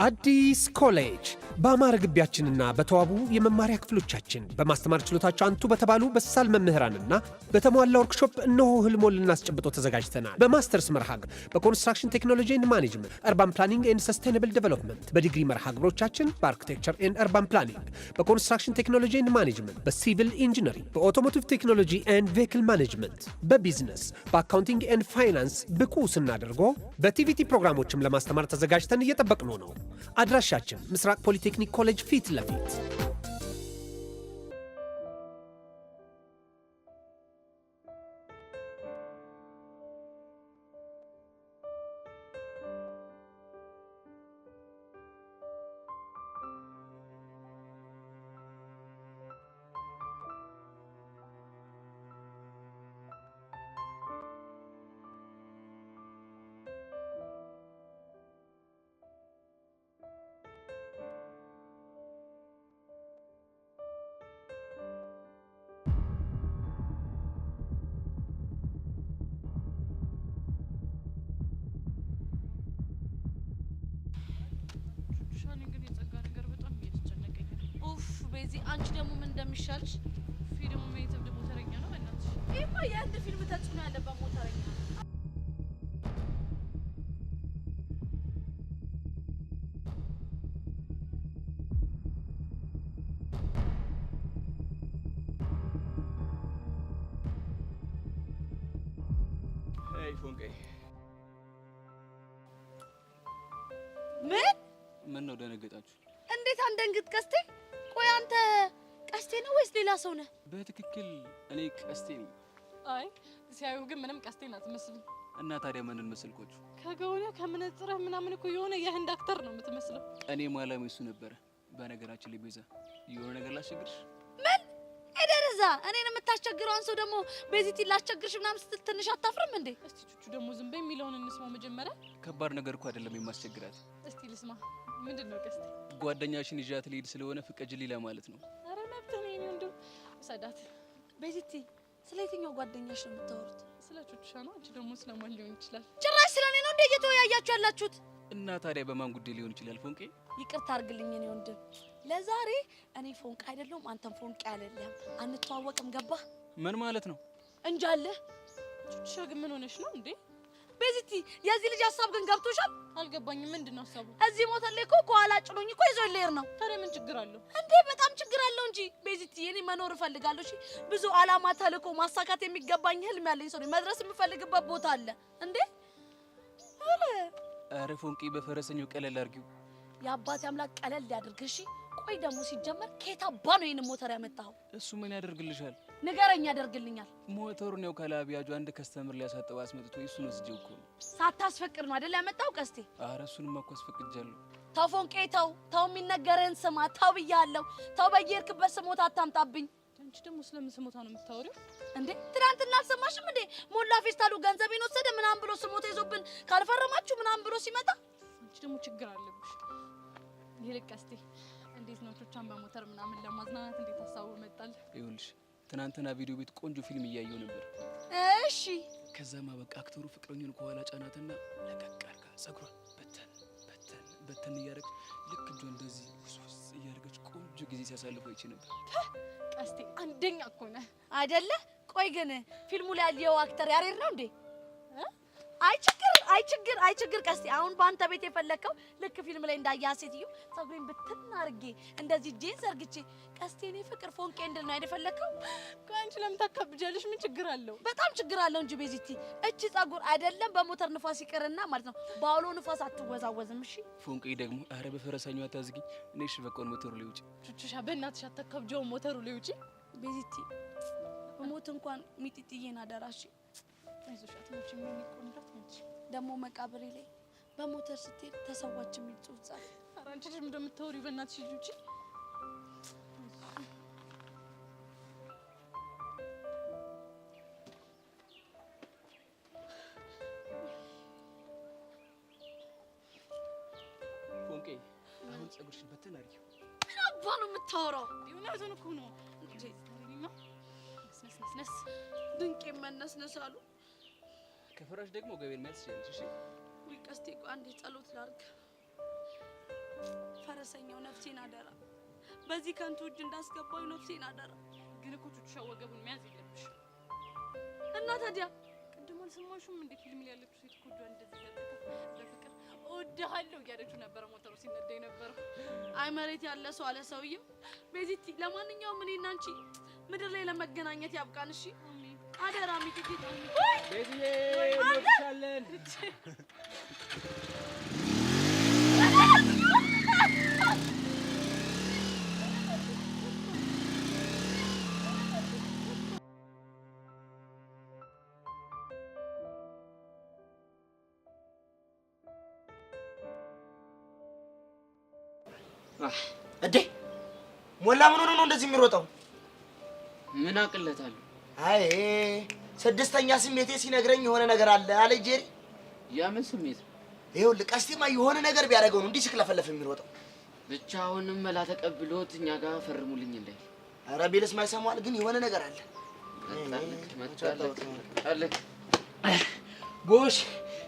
አዲስ ኮሌጅ በአማረ ግቢያችንና በተዋቡ የመማሪያ ክፍሎቻችን በማስተማር ችሎታቸው አንቱ በተባሉ በሳል መምህራንና በተሟላ ወርክሾፕ እነሆ ህልሞን ልናስጨብጦ ተዘጋጅተናል። በማስተርስ መርሃ ግብር በኮንስትራክሽን ቴክኖሎጂ ኤንድ ማኔጅመንት፣ አርባን ፕላኒንግ ኤንድ ሰስቴናብል ዴቨሎፕመንት፣ በዲግሪ መርሃ ግብሮቻችን በአርኪቴክቸር ኤንድ አርባን ፕላኒንግ፣ በኮንስትራክሽን ቴክኖሎጂ ኤንድ ማኔጅመንት፣ በሲቪል ኢንጂነሪንግ፣ በኦቶሞቲቭ ቴክኖሎጂ ኤንድ ቬሂክል ማኔጅመንት፣ በቢዝነስ፣ በአካውንቲንግ ኤንድ ፋይናንስ ብቁ ስናደርጎ በቲቪቲ ፕሮግራሞችም ለማስተማር ተዘጋጅተን እየጠበቅነው ነው። አድራሻችን ምስራቅ ፖሊቴክኒክ ኮሌጅ ፊት ለፊት። በዚህ አንቺ ደግሞ ምን እንደሚሻልሽ ፊልሙ ሜትብ ሞተረኛ ነው እናት ይሄማ የአንድ ፊልም ተጽዕኖ ያለበት ሞተረኛ ሄይ ፎንቄ ምን ነው ደነገጣችሁ? እንዴት አንደንግጥ ቀስቴ? ቆይ አንተ ቀስቴ ነው ወይስ ሌላ ሰው ነህ? በትክክል እኔ ቀስቴ ነኝ። አይ ሲያዩ ግን ምንም ቀስቴን አትመስልም። እና ታዲያ ማንን መስልኩት? ከገውነ ከመነጽረህ ምናምን እኮ የሆነ የህንድ አክተር ነው የምትመስለው። እኔ ማላም እሱ ነበረ። በነገራችን ላይ ቤዛ የሆነ ነገር ላስቸግርሽ። ምን እደረዛ እኔን የምታስቸግረው አንሶ ደግሞ በዚህቲ ላስቸግርሽ ምናምን ስትል ትንሽ አታፍርም እንዴ? እስቲ ቹቹ ደግሞ ዝም በይ የሚለውን እንስማው መጀመሪያ። ከባድ ነገር እኮ አይደለም የማስቸግራት። እስቲ ልስማ። ምንድነው ቀስቴ? ጓደኛሽን ይዣት ልሄድ ስለሆነ ፍቀጅልኝ ለማለት ነው። አረ መብት ነው የኔ ወንድ ሰዳት። በዚህቲ ስለ የትኛው ጓደኛሽ ነው የምታወሩት? ስለ ቹቹሻ ነው። አንቺ ደግሞ ስለማን ሊሆን ይችላል? ጭራሽ ስለኔ ነው እንዴ እየተወያያችሁ ያላችሁት? እና ታዲያ በማን ጉዳይ ሊሆን ይችላል? ፎንቄ ይቅርታ አድርግልኝ እኔ ወንድም። ለዛሬ እኔ ፎንቄ አይደለም አንተም ፎንቄ አይደለም። አንተዋወቅም ገባህ? ምን ማለት ነው? እንጃለ ቹቹሻ ግን ምን ሆነሽ ነው እንዴ? በዚህቲ የዚህ ልጅ ሀሳብ ግን ገብቶሻል? አልገባኝም። ምንድነው ሀሳቡ? እዚህ ሞተር ላይ እኮ ከኋላ ጭኖኝ እኮ ይዞ ልሄድ ነው። ታዲያ ምን ችግር አለው እንዴ? በጣም ችግር አለው እንጂ በዚህቲ እኔ መኖር እፈልጋለሁ። እሺ ብዙ አላማ ተልኮ ማሳካት የሚገባኝ ህልም ያለኝ ሰው ነኝ። መድረስ የምፈልግበት ቦታ አለ እንዴ? አረ ፎንቄ በፈረሰኛው ቀለል አድርጊው። የአባቴ አምላክ ቀለል ያድርግ። እሺ ቆይ ደግሞ ሲጀመር ከየት አባ ነው ይሄን ሞተር ያመጣው? እሱ ምን ያደርግልሻል? ንገረኝ። ያደርግልኛል። ሞተሩን ያው ካላቢያጁ አንድ ከስተመር ሊያሳጥብ አስመጥቶ እሱን ወስጄው እኮ ነው። ሳታስፈቅድ ነው አይደል ያመጣው ቀስቴ? አረ እሱንማ እኮ አስፈቅጃለሁ። ተው ፎንቄ ተው። ተው የሚነገርህን ስማ። ተው ብያለሁ። ተው በየሄድክበት ስሞታ አታምጣብኝ። አንቺ ደግሞ ስለምን ስሞታ ነው የምታወሪው እንዴ? ትናንትና አልሰማሽም እንዴ? ሞላ ፌስታሉ ገንዘቤን ወሰደ ምናምን ብሎ ስሞታ ይዞብን ካልፈረማችሁ ምናምን ብሎ ሲመጣ አንቺ ደግሞ ችግር አለብሽ። ይልቅ ቀስቴ እንዴት ነው ቹቹን በሞተር ምናምን ለማዝናናት እንዴት ሀሳቡ መጣል? ይኸውልሽ ትናንትና ቪዲዮ ቤት ቆንጆ ፊልም እያየሁ ነበር። እሺ ከዛማ በቃ አክተሩ ፍቅረኛውን ከኋላ ጫናትና ለቀቅ አድርጋ ጸጉሯን በተን እያደረገች ልክ እጇ እንደዚህ ሶስ እያደረገች ቆንጆ ጊዜ ሲያሳልፉ አይቼ ነበር። ቀስቴ አንደኛ እኮ ነህ አይደለ? ቆይ ግን ፊልሙ ላይ ያለው አክተር ያሬድ ነው እንዴ? አይ ችግር ቀስቴ። አሁን በአንተ ቤት የፈለከው ልክ ፊልም ላይ እንዳያ ሴትዮ ጸጉሬን ብትን አድርጌ እንደዚህ ጄን ዘርግቼ ቀስቴ እኔ ፍቅር ፎንቄ እንድል ነው አይደፈለከው? ቆይ አንቺ ለምን ታካብጃለሽ? ምን ችግር አለው? በጣም ችግር አለው እንጂ ቤዚቲ እቺ ጸጉር አይደለም በሞተር ንፋስ ይቀርና ማለት ነው ባውሎ ንፋስ አትወዛወዝም። እሺ ፎንቄ ደግሞ አረ በፈረሰኛው አታዝጊኝ። እኔ እሺ በቃ ሞተሩ ላይ ውጪ። ቹቹሻ በእናትሽ አታካብጂው። ሞተሩ ላይ ውጪ ቤዚቲ። በሞት እንኳን ሚጢጥዬን አደራሽ። አይዞሽ አትሞቺ። ምን ይቆምራት እንጂ ደግሞ መቃብሬ ላይ በሞተር ስትሄድ ተሰዋች የሚል ጽሑፍ ጻፍ። ኧረ አንቺ ልጅ እንደምታወሪው በእናትሽ ውጪ። ፎንቄ አሁን ጸጉርሽን በተን አድርጊው። ምን አባ ነው የምታወራው? እውነቱን እኮ ነው። ነስ ድንቄ መነስነስ አሉ። ከፈራሽ ደግሞ ገበን ማለት ይችላል። እሺ ወይ ቀስቴ አንዴ ጸሎት ላድርግ። ፈረሰኛው ነፍሴን አደራ በዚህ ከንቱ እጅ እንዳስገባው ነፍሴን አደራ ግን እኮ ቹቹ ወገቡን መያዝ የለብሽ እና ታዲያ ቅድም አልሰማሽም እንዴ ፊልም ላይ ያለችው ሴት ኮዷ እንደዚህ በፍቅር እወድሃለሁ እያለችው ነበር ሞተሩ ሲነዳ የነበረው አይ መሬት ያለ ሰው አለ ሰውዬው ቤዚቲ ለማንኛውም እኔና አንቺ ምድር ላይ ለመገናኘት ያብቃን እሺ አደራ ሚኪቲ ቤዚዬ እንወድሻለን እዴ ሞላ ምን ሆነ ነው እንደዚህ የሚሮጠው? ምን አቅለታለሁ? አይ ስድስተኛ ስሜቴ ሲነግረኝ የሆነ ነገር አለ አለ ጄሪ። ያ ምን ስሜት? ይኸውልህ ቀስቴማ የሆነ ነገር ቢያደርገው ነው እንዲህ ሲክለፈለፍ የሚሮጠው። ብቻውንም መላ ተቀብሎት እኛ ጋር ፈርሙልኝ እንዴ? ኧረ ቢልስ ማይሰማዋል ግን የሆነ ነገር አለ። መጣለክ ጎሽ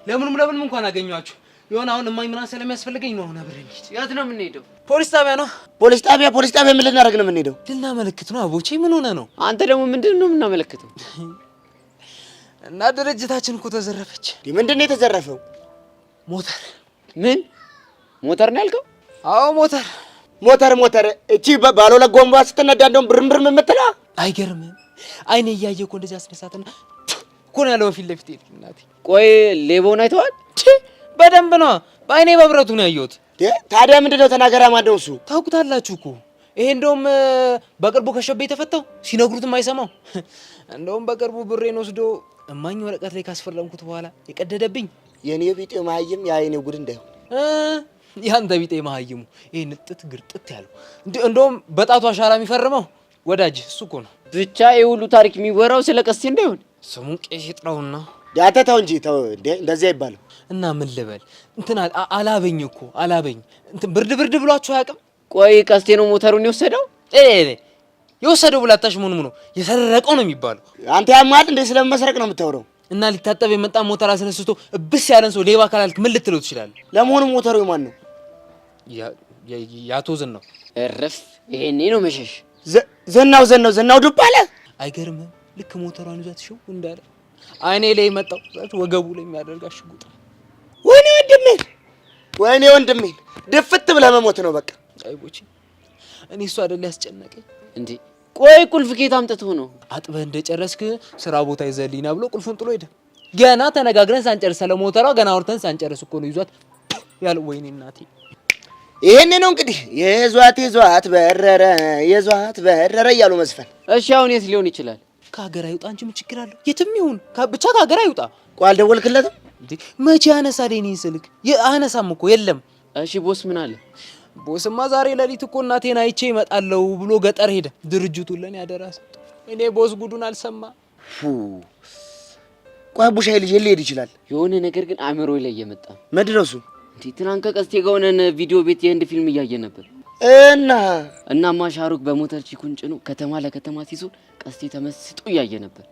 ለምንም እንኳን አገኘኋችሁ። የሆነ አሁን እማኝ ምናምን ስለሚያስፈልገኝ ነው አብረን እንሂድ። የት ነው የምንሄደው? ፖሊስ ጣቢያ ነው። ፖሊስ ጣቢያ ምን ልናደርግ ነው የምንሄደው? ልናመለክት ነው። አቦቼ ምን ሆነ ነው? አንተ ደግሞ ምንድን ነው የምናመለክተው? እና ድርጅታችን እኮ ተዘረፈች። ምንድን ነው የተዘረፈው? ሞተር። ምን ሞተር ነው ያልከው? አዎ ሞተር። እቺ ባለ ሁለት ጎማ ስትነዳ እንደውም ብርም የምትለው አይገርምም? አይኔ እያየ እኮ እንደዚህ አስነሳትና እኮ ነው ያለው በፊት ለፊት ሄድ። እናቴ ቆይ ሌባውን አይተዋል? በደንብ ነው በአይኔ በብረቱ ነው ያየሁት። ታዲያ ምንድነው ተናገራ ማንደው እሱ? ታውቁታላችሁ እኮ ይሄ እንደውም በቅርቡ ከሸቤ የተፈታው ሲነግሩትም አይሰማው። እንደውም በቅርቡ ብሬን ወስዶ እማኝ ወረቀት ላይ ካስፈረምኩት በኋላ የቀደደብኝ የኔ ቢጤ ማህይም የአይኔ ጉድ እንዳይሆን ያንተ ቢጤ ማህይሙ ይሄ ንጥት ግርጥት ያለው እንደውም በጣቱ አሻራ የሚፈርመው ወዳጅ እሱ እኮ ነው። ብቻ ይሄ ሁሉ ታሪክ የሚወራው ስለ ቀስቴ እንዳይሆን ስሙን ቄስ ይጥራውና ዳተታው እንጂ ተው እንዴ እንደዚህ አይባልም። እና ምን ልበል እንትን አላበኝ እኮ እንትን ብርድ ብሏችሁ አያውቅም። ቆይ ቀስቴ ነው ሞተሩን የወሰደው? የወሰደው ብላታሽ ምን ነው የሰረቀው ነው የሚባለው። አንተ ያማል እንዴ ስለመሰረቅ ነው የምታወራው? እና ሊታጠብ የመጣ ሞተር አስነስቶ እብስ ያለን ሰው ሌባ ካላልክ ምን ልትለው ትችላለህ? ለመሆኑ ሞተሩ የማን ነው? ያቶ ዝናው። እረፍ ይሄኔ ነው መሸሽ። ዘናው ዱብ አለ። አይገርምም? ልክ ሞተሯን ይዛት ሽው እንዳለ አይኔ ላይ መጣው ወገቡ ላይ የሚያደርጋሽ ጉጥ። ወይኔ ወንድሜ ድፍት ብለህ መሞት ነው በቃ። አይቦቼ እኔ እሱ አይደል ያስጨነቀኝ እንዴ? ቆይ ቁልፍ ኬት አምጥቶ ነው? አጥበህ እንደጨረስክ ስራ ቦታ ይዘልኝና ብሎ ቁልፉን ጥሎ ሄደ። ገና ተነጋግረን ሳንጨርስ ለሞተሯ ገና አውርተን ሳንጨርስ እኮ ነው ይዟት ያለው። ወይኔ እናቴ ይሄን ነው እንግዲህ የዟት በረረ እያሉ መስፈን። እሺ አሁን የት ሊሆን ይችላል? ከሀገር አይውጣ እንጂ ምን ችግር አለው? የትም ይሁን ብቻ ከሀገር አይውጣ። ቆይ አልደወልክለትም እንዴ? መቼ አነሳደ እኔን ስልክ? አነሳም እኮ የለም። እሺ ቦስ ምን አለ? ቦስማ ዛሬ ሌሊት እኮ እናቴን አይቼ እመጣለሁ ብሎ ገጠር ሄደ። ድርጅቱን ለኔ ያደራ ሰጠ። እኔ ቦስ ጉዱን አልሰማ። ቆይ ቡሻይ ልጅ ሊሄድ ይችላል። የሆነ ነገር ግን አእምሮ ላይ እየመጣ መድረሱ እንዴ? ትናንት ከቀስቴ ጋር ሆነን ቪዲዮ ቤት የህንድ ፊልም እያየ ነበር እና ሻሩክ በሞተር ቺኩን ጭኖ ከተማ ለከተማ ሲዞር ቀስቴ ተመስጦ እያየ ነበር።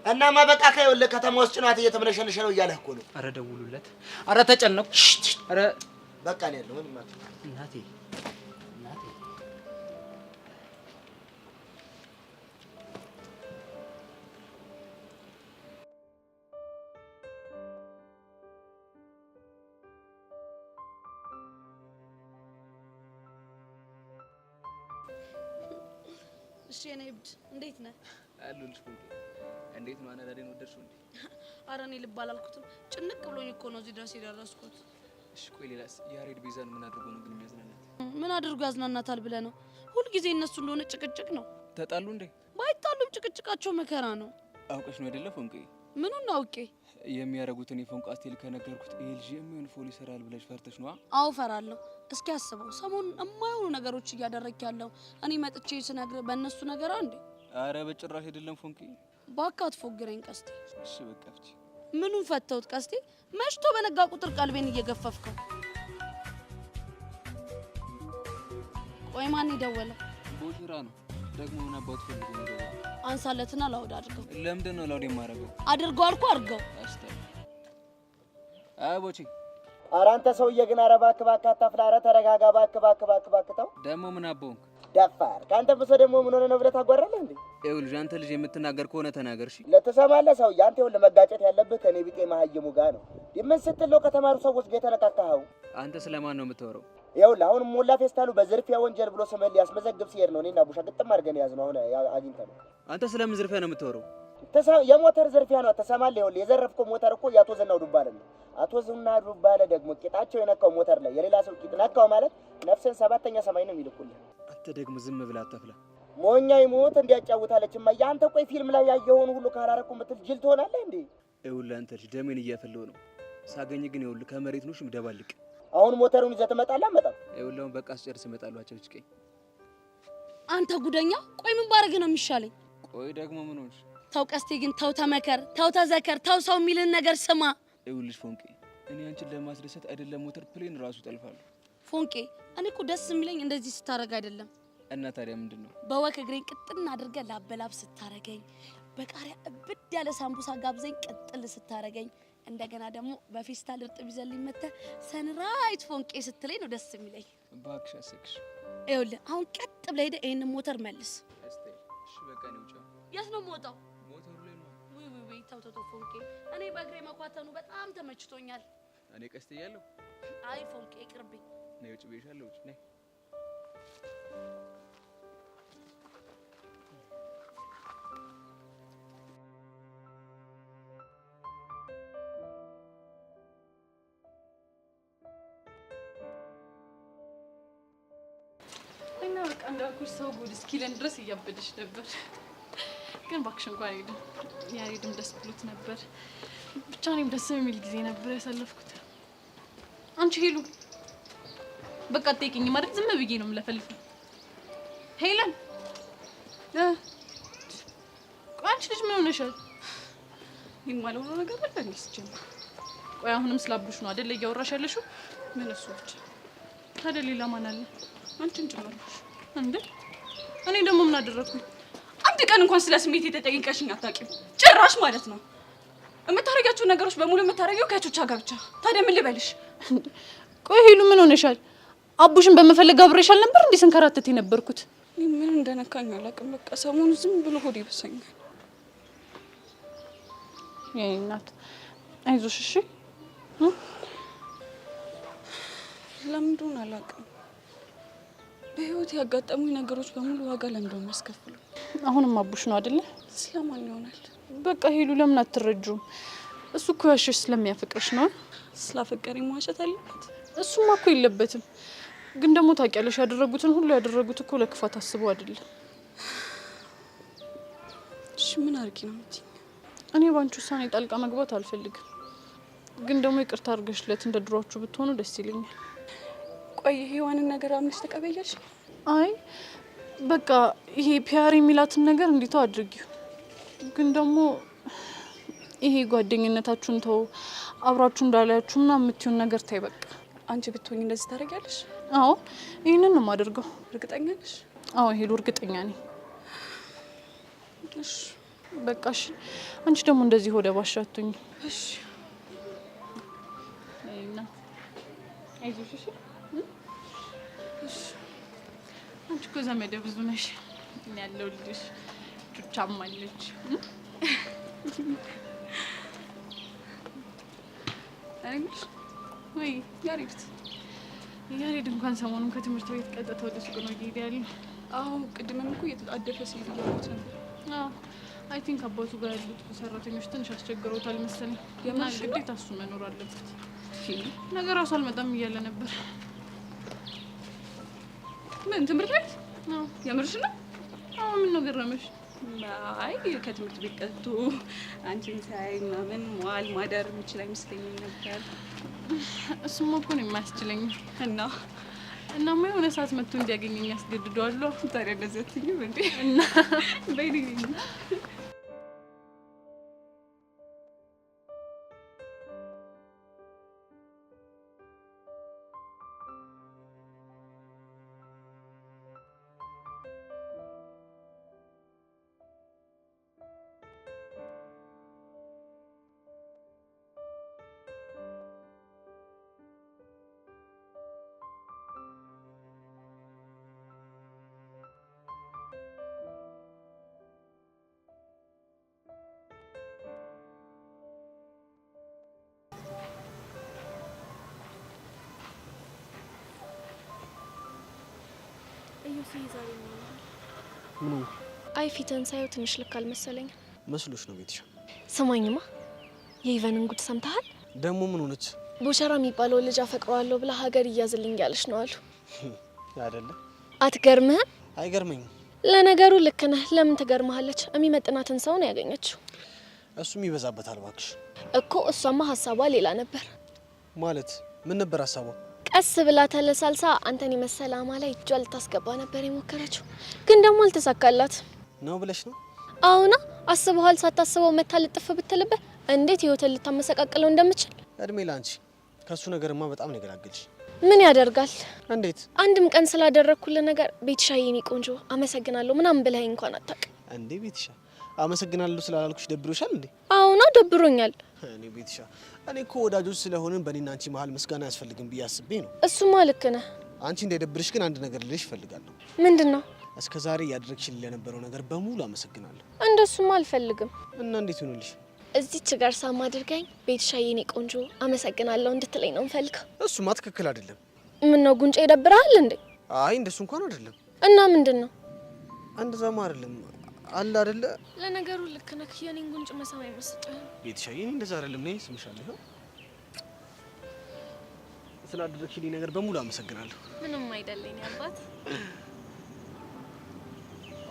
እናማ በቃ ከይወለ ከተማ ውስጥ ጭናት እየተመለሸነሸ ነው እያለህ እኮ ነው። አረ ደውሉለት። አረ ተጨነቁ። አረ በቃ ነው ያለው። ምን ማለት እናቴ እሺ እኔ እብድ እንዴት ነህ? አሉልሽ ፎንቄ እንዴት ነው አናዳዴን ወደድሽው እንዴ? ኧረ እኔ ልብ አላልኩትም። ጭንቅ ብሎኝ እኮ ነው እዚህ ድረስ የደረስኩት። እሺ ቆይ ሌላስ? ያሬድ ቤዛን ምን አድርጎ ነው ግን የሚያዝናናት? ምን አድርጎ ያዝናናታል ብለህ ነው? ሁልጊዜ እነሱ እንደሆነ ጭቅጭቅ ነው። ተጣሉ እንዴ? ባይጣሉም ጭቅጭቃቸው መከራ ነው። አውቀሽ ነው አይደለ ፎንቄ? ምኑን አውቄ? የሚያረጉትን የፎንቃ ስቴል ከነገርኩት ይሄ ልጅ የሚሆን ፎል ይሰራል ብለሽ ፈርተሽ ነው? አዎ ፈራለሁ። እስኪ አስበው ሰሞኑን የማይሆኑ ነገሮች እያደረክ ያለው እኔ መጥቼ ስነግር በእነሱ ነገር አንዴ። አረ በጭራሽ አይደለም ፎንቄ። ባካት ፎግረኝ ቀስቴ። እሺ በቃ ፍቺ። ምኑን ፈተውት ቀስቴ? መሽቶ በነጋ ቁጥር ቀልቤን እየገፈፍከው። ቆይ ማን ይደወለው? ቦሽራ ነው ደግሞ ምን አባቱ ፈልጎ ነው ደወለው? አንሳለትና ላውድ አድርገው። ለምንድን ነው ላውድ የማደርገው? አድርገው አልኩ አድርገው። አስታ አቦቼ ኧረ አንተ ሰውዬ ግን ኧረ እባክህ አታፍላ። ኧረ ተረጋጋ እባክህ ተው። ደግሞ ምን አቦንክ? ደፋር ከአንተ ብሶ ደግሞ ምን ሆነ ነው ብለህ ታጓራለህ እንዴ? ይኸውልህ አንተ ልጅ የምትናገር ከሆነ ተናገር እሺ። ለተሰማለህ ሰውዬ አንተ ይኸውልህ መጋጨት ያለብህ ከኔ ቢጤ መሀይሙ ጋር ነው። ምን ስትል ነው ከተማሩ ሰዎች ጋር የተነካካኸው? አንተ ስለማን ነው የምታወራው? ይኸውልህ አሁን ሞላ ፌስታሉ በዝርፊያ ወንጀል ብሎ ስምህን ሊያስመዘግብ ሲሄድ ነው እኔና ቡሻ ግጥም አድርገን ያዝነው። አሁን አግኝተነው። አንተ ስለምን ዝርፊያ ነው የምታወራው? የሞተር ዝርፊያ ነው። ተሰማለህ? ይኸውልህ የዘረፍከው ሞተር እኮ የአቶ ዝናው ዱባለ ነው። አቶ ዝናው ዱባለ ደግሞ ቂጣቸው የነካው ሞተር ላይ የሌላ ሰው ቂጥ ነካው ማለት ነፍስን ሰባተኛ ሰማይ ነው የሚልኩልህ። አንተ ደግሞ ዝም ብለህ አታፍላ። ሞኛ ይሞት እንዲያጫውታለች እማዬ። አንተ ቆይ ፊልም ላይ ያየኸውን ሁሉ ካላረኩ ምትል ጅል ትሆናለህ እንዴ? ይኸውልህ አንተ ልጅ ደሜን እያፈለው ነው። ሳገኝ ግን ይኸውልህ ከመሬት ነው ሽምደባልቅ። አሁን ሞተሩን ይዘህ ትመጣለህ? አመጣም። ይኸውልህ አሁን በቃ አስጨርስ እመጣለሁ። አጨብጭቀኝ። አንተ ጉደኛ! ቆይ ምን ባረግ ነው የሚሻለኝ? ቆይ ደግሞ ምን ሆንሽ? ተው ቀስቴ፣ ግን ተው ተመከር፣ ተው ተዘከር፣ ተው ሰው የሚልን ነገር ስማ። ይኸውልሽ ፎንቄ፣ እኔ አንቺን ለማስደሰት አይደለም ሞተር ፕሌን ራሱ ጠልፋለሁ። ፎንቄ፣ እኔ እኮ ደስ የሚለኝ እንደዚህ ስታረግ አይደለም። እና ታዲያ ምንድን ነው? በወክ እግሬን ቅጥልና አድርገህ ላበላብ ስታረገኝ፣ በቃሪያ እብድ ያለ ሳምቡሳ ጋብዘኝ ቅጥል ስታረገኝ፣ እንደገና ደግሞ በፌስታል እርጥብ ይዘልኝ መተህ ሰንራይት ፎንቄ ስትለኝ ነው ደስ የሚለኝ። እባክሽ አሰክሽ። ይኸውልህ አሁን ቀጥ ብለህ ሄደህ ይሄንን ሞተር መልስ። እሺ በቃ ነው ውጫ። የት ነው የምወጣው? ሞተሩ ላይ ነው። ውይ ተው ፎንቄ፣ እኔ በእግሬ መኳተኑ በጣም ተመችቶኛል። እኔ ቀስት እያለሁ። አይ ፎንቄ ይቅርብኝ። ነይ ውጭ ብዬሻለሁ። ውጭ ነይ። እና በቃ እንዳልኩሽ ሰው ጉድ እስኪለን ድረስ እያበደሽ ነበር። ግን እባክሽ እንኳን ሄድን። ያሬድም ደስ ብሎት ነበር። ብቻ እኔም ደስ የሚል ጊዜ ነበር ያሳለፍኩት። አንቺ ሄሉ በቃ ጠይቂኝ ማለት ዝም ብዬ ነው የምለፈልፈው። ሄለን ቆይ አንቺ ልጅ ምን ሆነሻል? የማልሆነው ነገር አለ እንዴ? ሲጀምር ቆይ አሁንም ስላብዱሽ ነው አይደል እያወራሽ ያለሽው? ምን እሱ ብቻ ታዲያ ሌላ ማን አለ? አንቺን ጨመርኩሽ እንዴ? እኔ ደግሞ ምን አደረኩኝ? አንድ ቀን እንኳን ስለ ስሜት የተጠየቀሽኝ አታውቂም ጭራሽ ማለት ነው። የምታረጊያቸው ነገሮች በሙሉ የምታረጊው ከቾቻ ጋር ብቻ። ታዲያ ምን ልበልሽ? ቆይ ሄሉ ምን ሆነሻል? አቡሽን በመፈለግ አብሬሻል ነበር እንዴ ስንከራተት የነበርኩት? ምን እንደነካኝ አላውቅም። በቃ ሰሞኑ ዝም ብሎ ሆድ ይበሳኛል። የኔ እናት አይዞሽ እሺ። ለምን እንደሆነ አላውቅም። በህይወት ያጋጠሙኝ ነገሮች በሙሉ ዋጋ ለምንድነው የሚያስከፍሉኝ? አሁንም አቡሽ ነው አይደለ? ስለማን ይሆናል? በቃ ሄሉ ለምን አትረጁም? እሱ እኮ ያሸሽ ስለሚያፈቅርሽ ነው። ስላፈቀረኝ መዋሸት አለበት? እሱማ እኮ የለበትም። ግን ደግሞ ታውቂያለሽ ያደረጉትን ሁሉ ያደረጉት እኮ ለክፋት አስበው አይደለም። እሺ ምን አድርጊ ነው የምትይኝ? እኔ ባንቺ ውሳኔ ጣልቃ መግባት አልፈልግም። ግን ደግሞ ይቅርታ አድርገሽለት እንደ ድሮአችሁ ብትሆኑ ደስ ይለኛል። ቆይ ሔዋንን ነገር አምነሽ ተቀበያለሽ? አይ በቃ ይሄ ፒያር የሚላትን ነገር እንዲተው አድርጊው። ግን ደግሞ ይሄ ጓደኝነታችሁን ተው፣ አብራችሁ እንዳላያችሁ ምናምን የምትይውን ነገር ታይ በቃ። አንቺ ብትሆኝ እንደዚህ ታደርጊያለሽ? አዎ ይሄንን ነው የማደርገው። እርግጠኛ ነሽ? አዎ ሄሉ እርግጠኛ ነኝ። እሺ በቃ እሺ። አንቺ ደግሞ እንደዚህ ሆደ ባሻ አትሁኝ። እሺ አይና አይዞሽ እሺ። እሺ አንቺ እኮ ዘመዴ ብዙ ነሽ። እኔ ያለሁልሽ። ቹቻም አለች። አይሽ ወይ ያሬድ እንኳን ሰሞኑን ከትምህርት ቤት ቀጥታ ወደ ሱቅ ነው እየሄደ ያለው። አዎ ቅድምም እኮ እየተጣደፈ ሲሄድ እያሉት ነበር። አዎ አይ ቲንክ አባቱ ጋር ያሉት ሰራተኞች ትንሽ አስቸግረውታል መሰለኝ። እና ግዴታ እሱ መኖር አለበት። ነገ ራሱ አልመጣም እያለ ነበር። ምን ትምህርት ቤት? አዎ የምርሽ ነው? አዎ ምን ነው ገረመሽ? አይ ከትምህርት ቤት ቀጥቶ አንቺን ሳይ ምናምን መዋል ማደር የሚችል አይመስለኝም ነበር። እሱማ እኮ ነው የማያስችለኝ። እናማ የሆነ ሰዓት መጥቶ እንዲያገኘኝ ያስገድደዋለሁ። ታዲያ እንደዚህ አትይኝም እንዴ? እና በይልኝ ዮሲ ዛሬ ነው ምኑ? አይ ፊትን ሳይው ትንሽ ልክ አልመሰለኝ። መስሎሽ ነው ቤትሽ? ስማኝማ የኢቨንን ጉድ ሰምተሃል? ደግሞ ምን ሆነች? ቦቸራ የሚባለው ልጅ አፈቅረዋለሁ ብላ ሀገር እያዝልኝ ያለች ነው አሉ። አይደለ? አትገርምህም? አይገርመኝም። ለነገሩ ልክ ነህ። ለምን ትገርመሃለች? የሚመጥናትን ሰው ነው ያገኘችው። እሱም ይበዛበታል እባክሽ። እኮ እሷማ ሀሳቧ ሌላ ነበር። ማለት ምን ነበር ሀሳቧ? ቀስ ብላ ተለሳልሳ አንተን የመሰለ አማ ላይ እጇ ልታስገባ ነበር የሞከረችው፣ ግን ደግሞ አልተሳካላት ነው ብለሽ ነው? አሁና አስበዋል። ሳታስበው መታ ልጥፍ ብትልበት እንዴት ህይወትን ልታመሰቃቅለው እንደምችል። እድሜ ላንቺ። ከሱ ነገርማ በጣም ነው የገላገልሽ። ምን ያደርጋል? እንዴት? አንድም ቀን ስላደረኩልህ ነገር ቤትሻ የኔ ቆንጆ አመሰግናለሁ ምናምን ብለኸኝ እንኳን አታውቅም። እንዴ ቤትሻ አመሰግናለሁ ስላላልኩሽ ደብሮሻል እንዴ? አሁና ደብሮኛል። እኔ ቤትሻ እኔ እኮ ወዳጆች ስለሆንን በእኔና አንቺ መሀል ምስጋና አያስፈልግም ብዬ አስቤ ነው። እሱማ ልክ ነህ። አንቺ እንዳይደብርሽ ግን አንድ ነገር ልልሽ እፈልጋለሁ። ምንድን ነው? እስከ ዛሬ ያደረግሽልኝ ለነበረው ነገር በሙሉ አመሰግናለሁ። እንደሱማ አልፈልግም። እና እንዴት ይሆንልሽ? እዚች ጋር ሳማ አድርገኝ ቤትሻ የኔ ቆንጆ አመሰግናለሁ እንድትለኝ ነው እንፈልገው። እሱማ ትክክል አይደለም። ምን ነው ጉንጭ ይደብራል እንዴ? አይ እንደሱ እንኳን አይደለም። እና ምንድን ነው? እንደዛማ አይደለም አለ አይደለ? ለነገሩ ልክ ነህ። የኔን ጉንጭ መሳም አይመስጥህም? ቤትሻ የኔ እንደዛ አይደለም። ነይ ስምሻለሁ። ስላደረግሽልኝ ነገር በሙሉ አመሰግናለሁ። ምንም አይደለኝ አባት።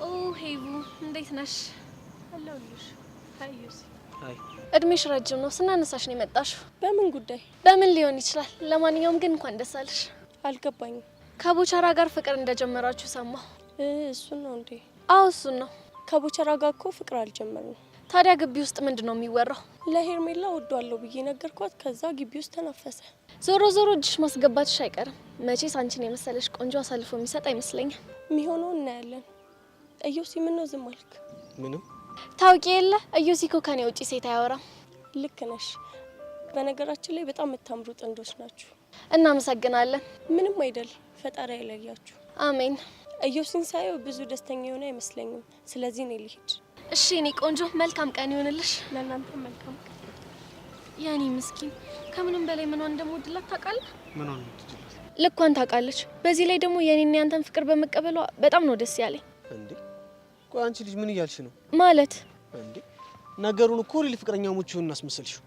ኦ ሄቡ እንዴት ነሽ? አለሁልሽ። ታዩስ አይ እድሜሽ ረጅም ነው። ስናነሳሽ ነው የመጣሽው። በምን ጉዳይ? በምን ሊሆን ይችላል። ለማንኛውም ግን እንኳን ደስ አለሽ። አልገባኝም። ከቦቸራ ጋር ፍቅር እንደጀመራችሁ ሰማሁ። እሱን ነው እንዴ? አዎ እሱን ነው። ከቦቸራ ጋር እኮ ፍቅር አልጀመርንም። ታዲያ ግቢ ውስጥ ምንድን ነው የሚወራው? ለሄርሜላ ወዷለሁ ብዬ ነገርኳት። ከዛ ግቢ ውስጥ ተናፈሰ። ዞሮ ዞሮ እጅሽ ማስገባትሽ አይቀርም። መቼስ አንቺን የመሰለሽ ቆንጆ አሳልፎ የሚሰጥ አይመስለኝም። የሚሆነው እናያለን። እዮሲ ምን ነው ዝም አልክ? ምንም ታውቂ የለ እዮሲ እኮ ከኔ ውጪ ሴት አያወራም። ልክ ነሽ። በነገራችን ላይ በጣም የምታምሩ ጥንዶች ናችሁ። እናመሰግናለን። ምንም አይደል። ፈጣሪ አይለያችሁ። አሜን። እዮሲን ሳየው ብዙ ደስተኛ የሆነ አይመስለኝም። ስለዚህ እኔ ልሂድ። እሺ እኔ ቆንጆ መልካም ቀን ይሆንልሽ። ለእናንተ መልካም ቀን። ያኔ ምስኪን ከምንም በላይ ምኗን እንደምወድላት ታውቃለህ? ምኗን እንደምትወድላት ልኳን ታውቃለች። በዚህ ላይ ደግሞ የኔና ያንተን ፍቅር በመቀበሏ በጣም ነው ደስ ያለኝ። እንዴ ቆይ አንቺ ልጅ ምን እያልሽ ነው? ማለት እንዴ ነገሩን እኮ ሪል ፍቅረኛሞች ሆነን እናስመሰልሽው።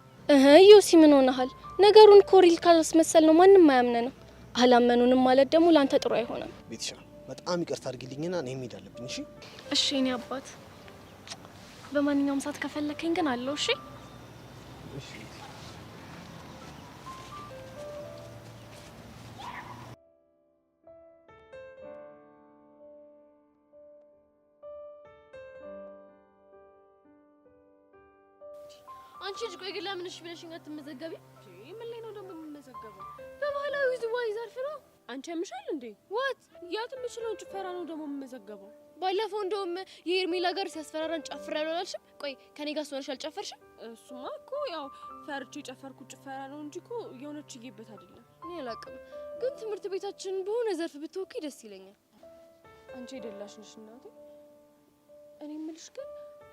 ዮሲ ምን ሆነሃል? ነገሩን እኮ ሪል ካላስመሰል ነው ማንም አያምነንም። አላመኑንም ማለት ደግሞ ላንተ ጥሩ አይሆንም። ቤትሻ በጣም ይቅርታ አድርጊልኝና እኔ መሄድ አለብኝ። እሺ እሺ እኔ አባት በማንኛውም ሰዓት ከፈለከኝ ግን አለው። እሺ እሺ አንቺ ልጅ ቆይ ግን ለምን እሺ ብለሽኝ አትመዘገቢ? ምን ላይ ነው ደግሞ የምመዘገበው? በባህላዊ ዝዋይ ዘርፍ ነው። አንቺ ያምሻል እንዴ? ዋት ያት የምችለውን ጭፈራ ነው ደግሞ የምመዘገበው። ባለፈው እንደውም የሄርሜላ ጋር ሲያስፈራራን ጨፍራለሁ አላልሽም? ቆይ ከኔ ጋር ሆነሽ አልጨፈርሽም? እሱማ እኮ ያው ፈርቼ የጨፈርኩት ጭፈራ ነው እንጂ እኮ የሆነች ይጌበት አይደለም። እኔ አላውቅም፣ ግን ትምህርት ቤታችን በሆነ ዘርፍ ብትወኪ ደስ ይለኛል። አንቺ የደላሽ ነሽ እናቴ። እኔ የምልሽ ግን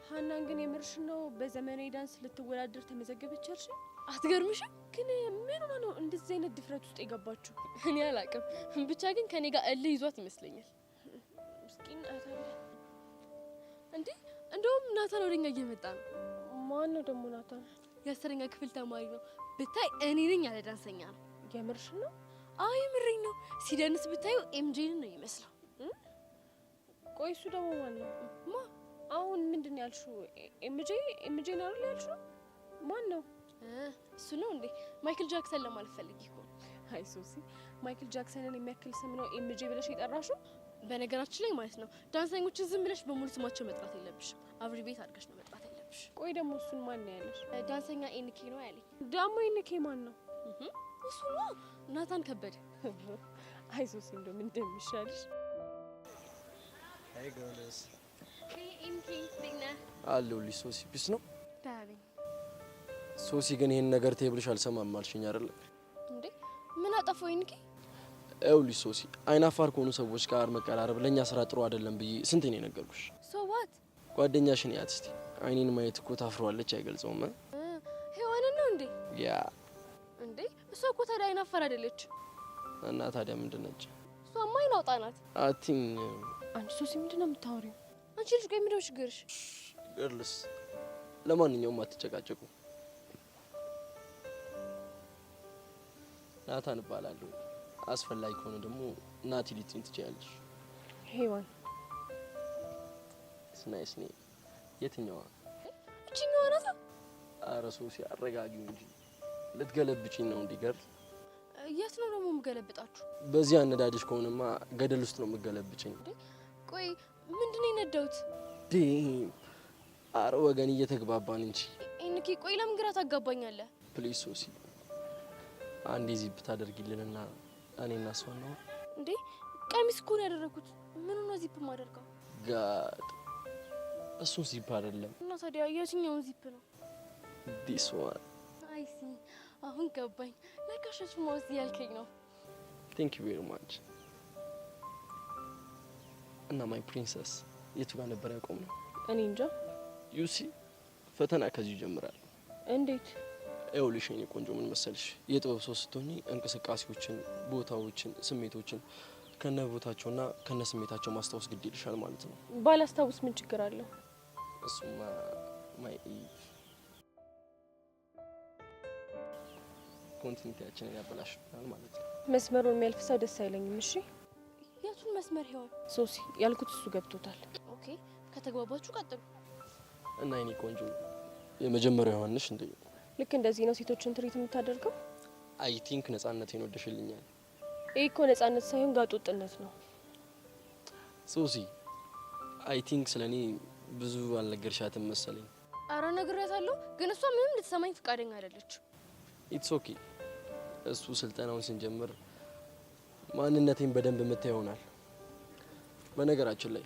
ሀናን ግን የምርሽ ነው በዘመናዊ ዳንስ ልትወዳደር ተመዘገበች አልሽ? አትገርምሽም? ግን ምን ሆነ ነው እንደዚህ አይነት ድፍረት ውስጥ የገባችው? እኔ አላውቅም፣ ብቻ ግን ከኔ ጋር እልህ ይዟት ይመስለኛል። ምስኪን አታለ እንዴ! እንደውም ናታን ወደኛ እየመጣ ነው። ማን ነው ደግሞ ናታን? የአስረኛ ክፍል ተማሪ ነው። ብታይ እኔ ነኝ ያለ ዳንሰኛ ነው። የምርሽ ነው? አይ ምሬኝ ነው። ሲደንስ ብታዩ ኤምጄን ነው ይመስለው። ቆይ እሱ ደግሞ ማን ነው? ማ አሁን ምንድን ያልሽው? ኤምጄ ነው አይደል ያልሽው? ማን ነው እሱ? ነው እንዴ ማይክል ጃክሰን ለማለት ፈልጊ እኮ። አይ ሶሲ፣ ማይክል ጃክሰንን የሚያክል ስም ነው ኤምጄ ብለሽ የጠራሽው? በነገራችን ላይ ማለት ነው ዳንሰኞችን ዝም ብለሽ በሙሉ ስማቸው መጥራት የለብሽም። አብሪ ቤት አድርገሽ ነው መጥራት ያለብሽ። ቆይ ደግሞ እሱን ማን ነው ያለሽ? ዳንሰኛ ኤንኬ ነው ያለኝ። ደግሞ ኤንኬ ማን ነው? እሱ ነው ናታን ከበደ። አይ ሶሲ፣ እንደው ምን እንደሚሻልሽ። አይ ጎለስ ኤንኬ ዲና አለሁልሽ። ሶሲ ፒስ ነው ታዲያ። ሶሲ ግን ይሄን ነገር ተይብልሽ አልሰማም አልሽኝ አይደል እንዴ? ምን አጠፋው ኤንኬ? ይኸውልሽ ሶሲ፣ አይናፋር ከሆኑ ሰዎች ጋር መቀራረብ ለኛ ስራ ጥሩ አይደለም ብዬ ስንቴ ነው የነገርኩሽ? ሶ ዋት? ጓደኛሽን ያት እስቲ። አይኔን ማየት እኮ ታፍሯለች፣ አይገልጸውም። ሄዋን ነው እንዴ? ያ እንዴ እሷ እኮ ታዲያ አይናፋር አይደለች። እና ታዲያ ምንድን ነች? እሷማ አይናውጣ ናት። አቲኝ አንቺ ሶሲ ምንድነው የምታወሪው? አንቺ ልጅ ቆይ ምንድነው ችግርሽ? ገርልስ ለማንኛውም አትጨቃጨቁ። ናታን እባላለሁ። አስፈላጊ ከሆነ ደግሞ ናቲ ልትይኝ ትችያለሽ። ሄዋን ስናይስ ኔ የትኛዋ? እቺኛዋ ናት። ኧረ ሶሲ አረጋጊው እንጂ ልትገለብጪኝ ነው እንዴ? ገርል የት ነው ደግሞ የምገለብጣችሁ? በዚህ አነዳድሽ ከሆነማ ገደል ውስጥ ነው የምገለብጪኝ። ቆይ ምንድነው የነዳሁት? አረ ወገን እየተግባባን እንጂ እንኪ ቆይ ለምን ግራ ታጋባኛለህ? ፕሊዝ ሶሲ አንዴ ዚፕ ታደርጊልንና እኔና እሷ ነው እንዴ? ቀሚስ እኮ ነው ያደረኩት። ምን ነው ዚፕ ማደርገው? ጋድ እሱን ዚፕ አይደለም። እና ታዲያ የትኛውን ዚፕ ነው? ዲስ ዋን። አይ ሲ አሁን ገባኝ። ለካሸሽ ማውስ ያልከኝ ነው። ቴንክ ዩ ቬሪ ማች። እና ማይ ፕሪንሰስ የቱ ጋር ነበር ያቆምነው? እኔ እንጃ። ዩሲ ፈተና ከዚህ ይጀምራል። እንዴት? ይኸውልሽ የኔ ቆንጆ ምን መሰልሽ፣ የጥበብ ሰው ስትሆኚ እንቅስቃሴዎችን፣ ቦታዎችን፣ ስሜቶችን ከነ ቦታቸውና ከነ ስሜታቸው ማስታወስ ግድ ይልሻል ማለት ነው። ባላስታውስ ምን ችግር አለው? እሱማ ማይ ኮንቲኒቲያችንን ያበላሽብናል ማለት ነው። መስመሩን የሚያልፍ ሰው ደስ አይለኝም። እሺ የቱን መስመር ሄዋን? ሶሲ ያልኩት እሱ ገብቶታል። ኦኬ ከተግባባችሁ ቀጥሉ። እና የኔ ቆንጆ የመጀመሪያው ዮሐንስ እንዴ? ልክ እንደዚህ ነው ሴቶችን ትሪት የምታደርገው? አይ ቲንክ ነጻነቴን ወደሽልኛል። ይሄ እኮ ነጻነት ሳይሆን ጋጦጥነት ነው። ሶሲ አይ ቲንክ ስለኔ ብዙ አልነገርሻትም መሰለኝ። አረ ነግሬያታለሁ፣ ግን እሷ ምንም ልትሰማኝ ፈቃደኛ አይደለች። ኢትስ ኦኬ። እሱ ስልጠናውን ስንጀምር ማንነቴን በደንብ የምታይ ይሆናል። በነገራችን ላይ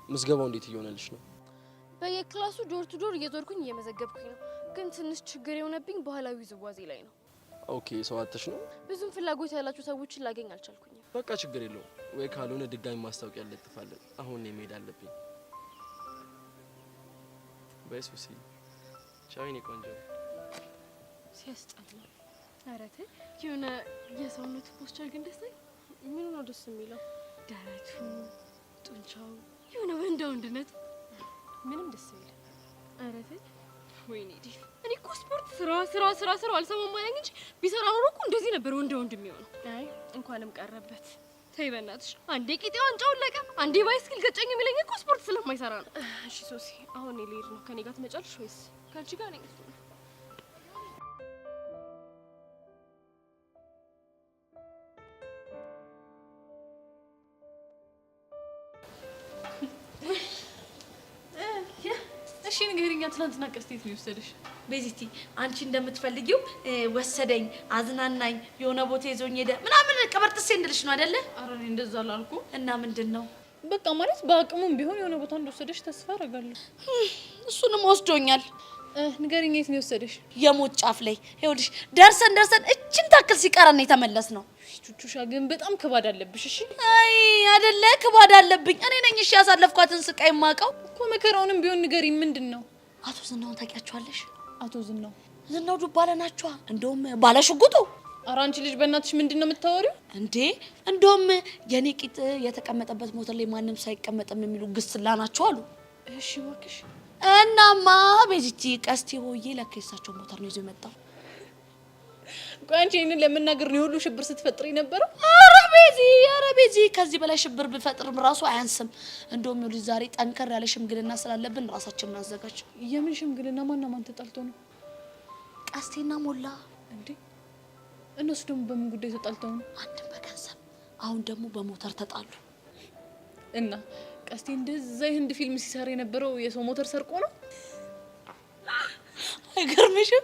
ምዝገባው እንዴት እየሆነልሽ ነው? በየክላሱ ዶር ቱ ዶር እየዞርኩኝ እየመዘገብኩኝ ነው። ግን ትንሽ ችግር የሆነብኝ ባህላዊ ዝዋዜ ላይ ነው። ኦኬ ሰው አጥተሽ ነው? ብዙም ፍላጎት ያላችሁ ሰዎችን ላገኝ አልቻልኩኝም። በቃ ችግር የለውም። ወይ ካልሆነ ድጋሚ ማስታወቂያ እንለጥፋለን። አሁን እኔ መሄድ አለብኝ። በሱሲ ቻው የኔ ቆንጆ። ሲያስጠላ። ኧረ ተይ የሆነ የሰውነቱ ፖስቸር ግን ደስ አይል? ምኑ ነው ደስ የሚለው? ደረቱ፣ ጡንቻው የሆነ ወንድ ወንድነቱ ምንም ደስ አይልም። ኧረ ተይ ወይኔ ዲፍ እኔ እኮ ስፖርት ስራ አልሰማም አለኝ እንጂ ቢሰራ ኖሮ እኮ እንደዚህ ነበር ወንድ የሚሆነው። አይ እንኳንም ቀረበት። ተይ በእናትሽ አንዴ ቂጤ ዋንጫውን ለቀ አንዴ ባይስክል ገጨኝ የሚለኝ እኮ ስፖርት ስለማይሰራ ነው። እሺ ሶሲ አሁን እኔ ልሄድ ነው። ከኔ ጋር ትመጫለሽ ወይስ? ከአንቺ ጋር ነኝ። እሺ ንገሪኛ፣ ትናንትና ቀስቴት ነው የወሰደሽ? ቤዚቲ አንቺ እንደምትፈልጊው ወሰደኝ፣ አዝናናኝ፣ የሆነ ቦታ ይዞኝ ሄደ ምናምን ቀበርጥሴ እንድልሽ ነው አይደለ? ኧረ እኔ እንደዛ አላልኩ። እና ምንድን ነው? በቃ ማለት በአቅሙም ቢሆን የሆነ ቦታ እንደወሰደሽ ተስፋ አደርጋለሁ። እሱንም ወስዶኛል። ንገሪኝ፣ የት ነው የወሰደሽ? የሞት ጫፍ ላይ ይኸውልሽ፣ ደርሰን እችን ታክል ሲቀረን የተመለስ ነው። ቹቹሻ ግን በጣም ክባድ አለብሽ። እሺ አይ አይደለ ክባድ አለብኝ እኔ ነኝ። እሺ ያሳለፍኳትን ስቃይ ማቀው እኮ መከራውንም ቢሆን ንገሪኝ። ምንድን ነው? አቶ ዝናውን ታውቂያቸዋለሽ? አቶ ዝናው ዱባለ ናቸዋ። እንደውም ባለሽጉጡ። ኧረ አንቺ ልጅ በእናትሽ ምንድን ነው የምታወሪው እንዴ? እንደውም የኔ ቂጥ የተቀመጠበት ሞተር ላይ ማንም ሳይቀመጥም የሚሉ ግስላ ናቸው አሉ። እሺ እባክሽ። እናማ ቤዚቲ ቀስቴ ሆዬ ለካ የሳቸው ሞተር ነው ይዞ የመጣው። ቆይ አንቺ ይሄንን ለመናገር ነው ሁሉ ሽብር ስትፈጥሪ ነበረው? ኧረ ቤዚ ከዚህ በላይ ሽብር ብፈጥርም ራሱ አያንስም። እንደውም ይኸውልሽ ዛሬ ጠንከር ያለ ሽምግልና ስላለብን ራሳችንን አዘጋጅ። የምን ሽምግልና? ማንና ማን ተጣልቶ ነው? ቀስቴና ሞላ። እንዴ እነሱ ደግሞ በምን ጉዳይ ተጣልተው ነው? አንድም በገንዘብ አሁን ደግሞ በሞተር ተጣሉ። እና ቀስቴ እንደዛ የህንድ ፊልም ሲሰራ የነበረው የሰው ሞተር ሰርቆ ነው? አይገርምሽም?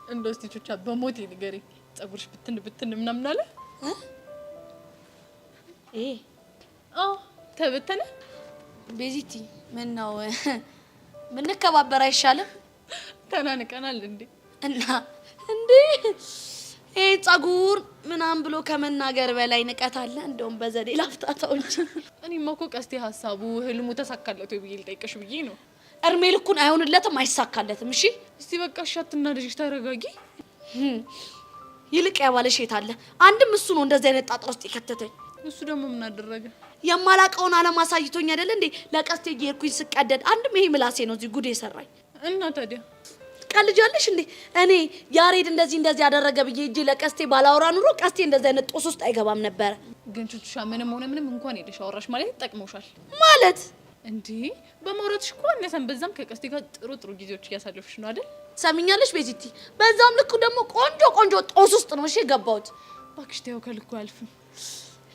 እንደው እስቲ ቹቻ በሞቴ ንገሪኝ፣ ፀጉርሽ ብትን ምናምን አለ? ተበተነ? ቤዚቲ ምን ነው ምንከባበር አይሻልም? ተናንቀናል እንዴ? እና እንዴ ይሄ ፀጉር ምናምን ብሎ ከመናገር በላይ ንቀት አለ። እንደውም በዘዴ ላፍታታው እንጂ እኔማ እኮ ቀስቴ ሀሳቡ ህልሙ ተሳካለት ወይ ብዬ ልጠይቅሽ ብዬ ነው። እርሜ ልኩን አይሆንለትም፣ አይሳካለትም። እሺ እስቲ በቃ እሺ አትናደጂ፣ ተረጋጊ። ይልቅ ያባለሽ የት አለ? አንድም እሱ ነው እንደዚህ አይነት ጣጣ ውስጥ የከተተኝ። እሱ ደግሞ ምን አደረገ? የማላቀውን ዓለም አሳይቶኝ አይደል እንዴ ለቀስቴ እየሄድኩኝ ስቀደድ አንድም ይሄ ምላሴ ነው እዚህ ጉዴ ሰራኝ። እና ታዲያ ቀልጃለሽ እንዴ? እኔ ያሬድ እንደዚህ ያደረገ ብዬ እጄ ለቀስቴ ባላወራ ኑሮ ቀስቴ እንደዚህ አይነት ጦስ ውስጥ አይገባም ነበር። ግን ቹቹሻ ምንም ሆነ ምንም እንኳን ሄደሽ አወራሽ ማለት ይጠቅሞሻል ማለት እንዴ? በማውራትሽ እኮ እነሰን በዛም ከቀስቴ ጋር ጥሩ ጊዜዎች እያሳለፍሽ ነው አይደል? ሰሚኛለሽ ቤዚቲ? በዛም ልኩ ደግሞ ቆንጆ ጦስ ውስጥ ነው እሺ የገባሁት። እባክሽ ተይው ከልኩ አያልፍም።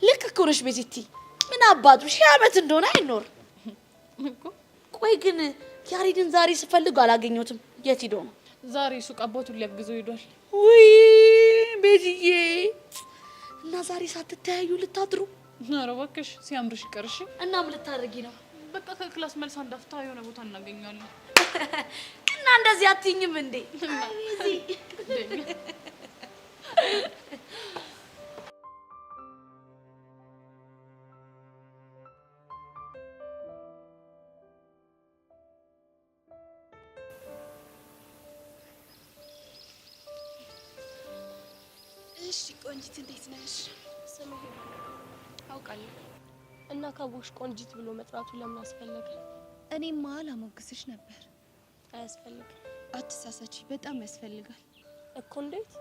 ልክ እኮ ነሽ ቤዚቲ። ምን አባቱ ሺህ ዓመት እንደሆነ አይኖር እኮ። ቆይ ግን ያሬድን ዛሬ ስፈልግ አላገኘሁትም። የት ሄዶ ነው? ዛሬ ሱቅ አባቱን ሊያግዘው ሄዷል። ውይ ቤዚዬ፣ እና ዛሬ ሳትተያዩ ልታድሩ? ኧረ እባክሽ ሲያምርሽ ይቀርሽ። እና ምን ልታደርጊ ነው? በቃ ከክላስ መልስ አንዳፍታ የሆነ ቦታ እናገኛለን። እና እንደዚህ አትይኝም እንዴ? እሺ ቆንጂት እንዴት ነሽ? ስምህ አውቃለሁ። እና ካቦሽ ቆንጂት ብሎ መጥራቱ ለምን አስፈለገ? እኔማ ላሞግስሽ ነበር። አያስፈልግም። አትሳሳቺ፣ በጣም ያስፈልጋል እኮ። እንዴት?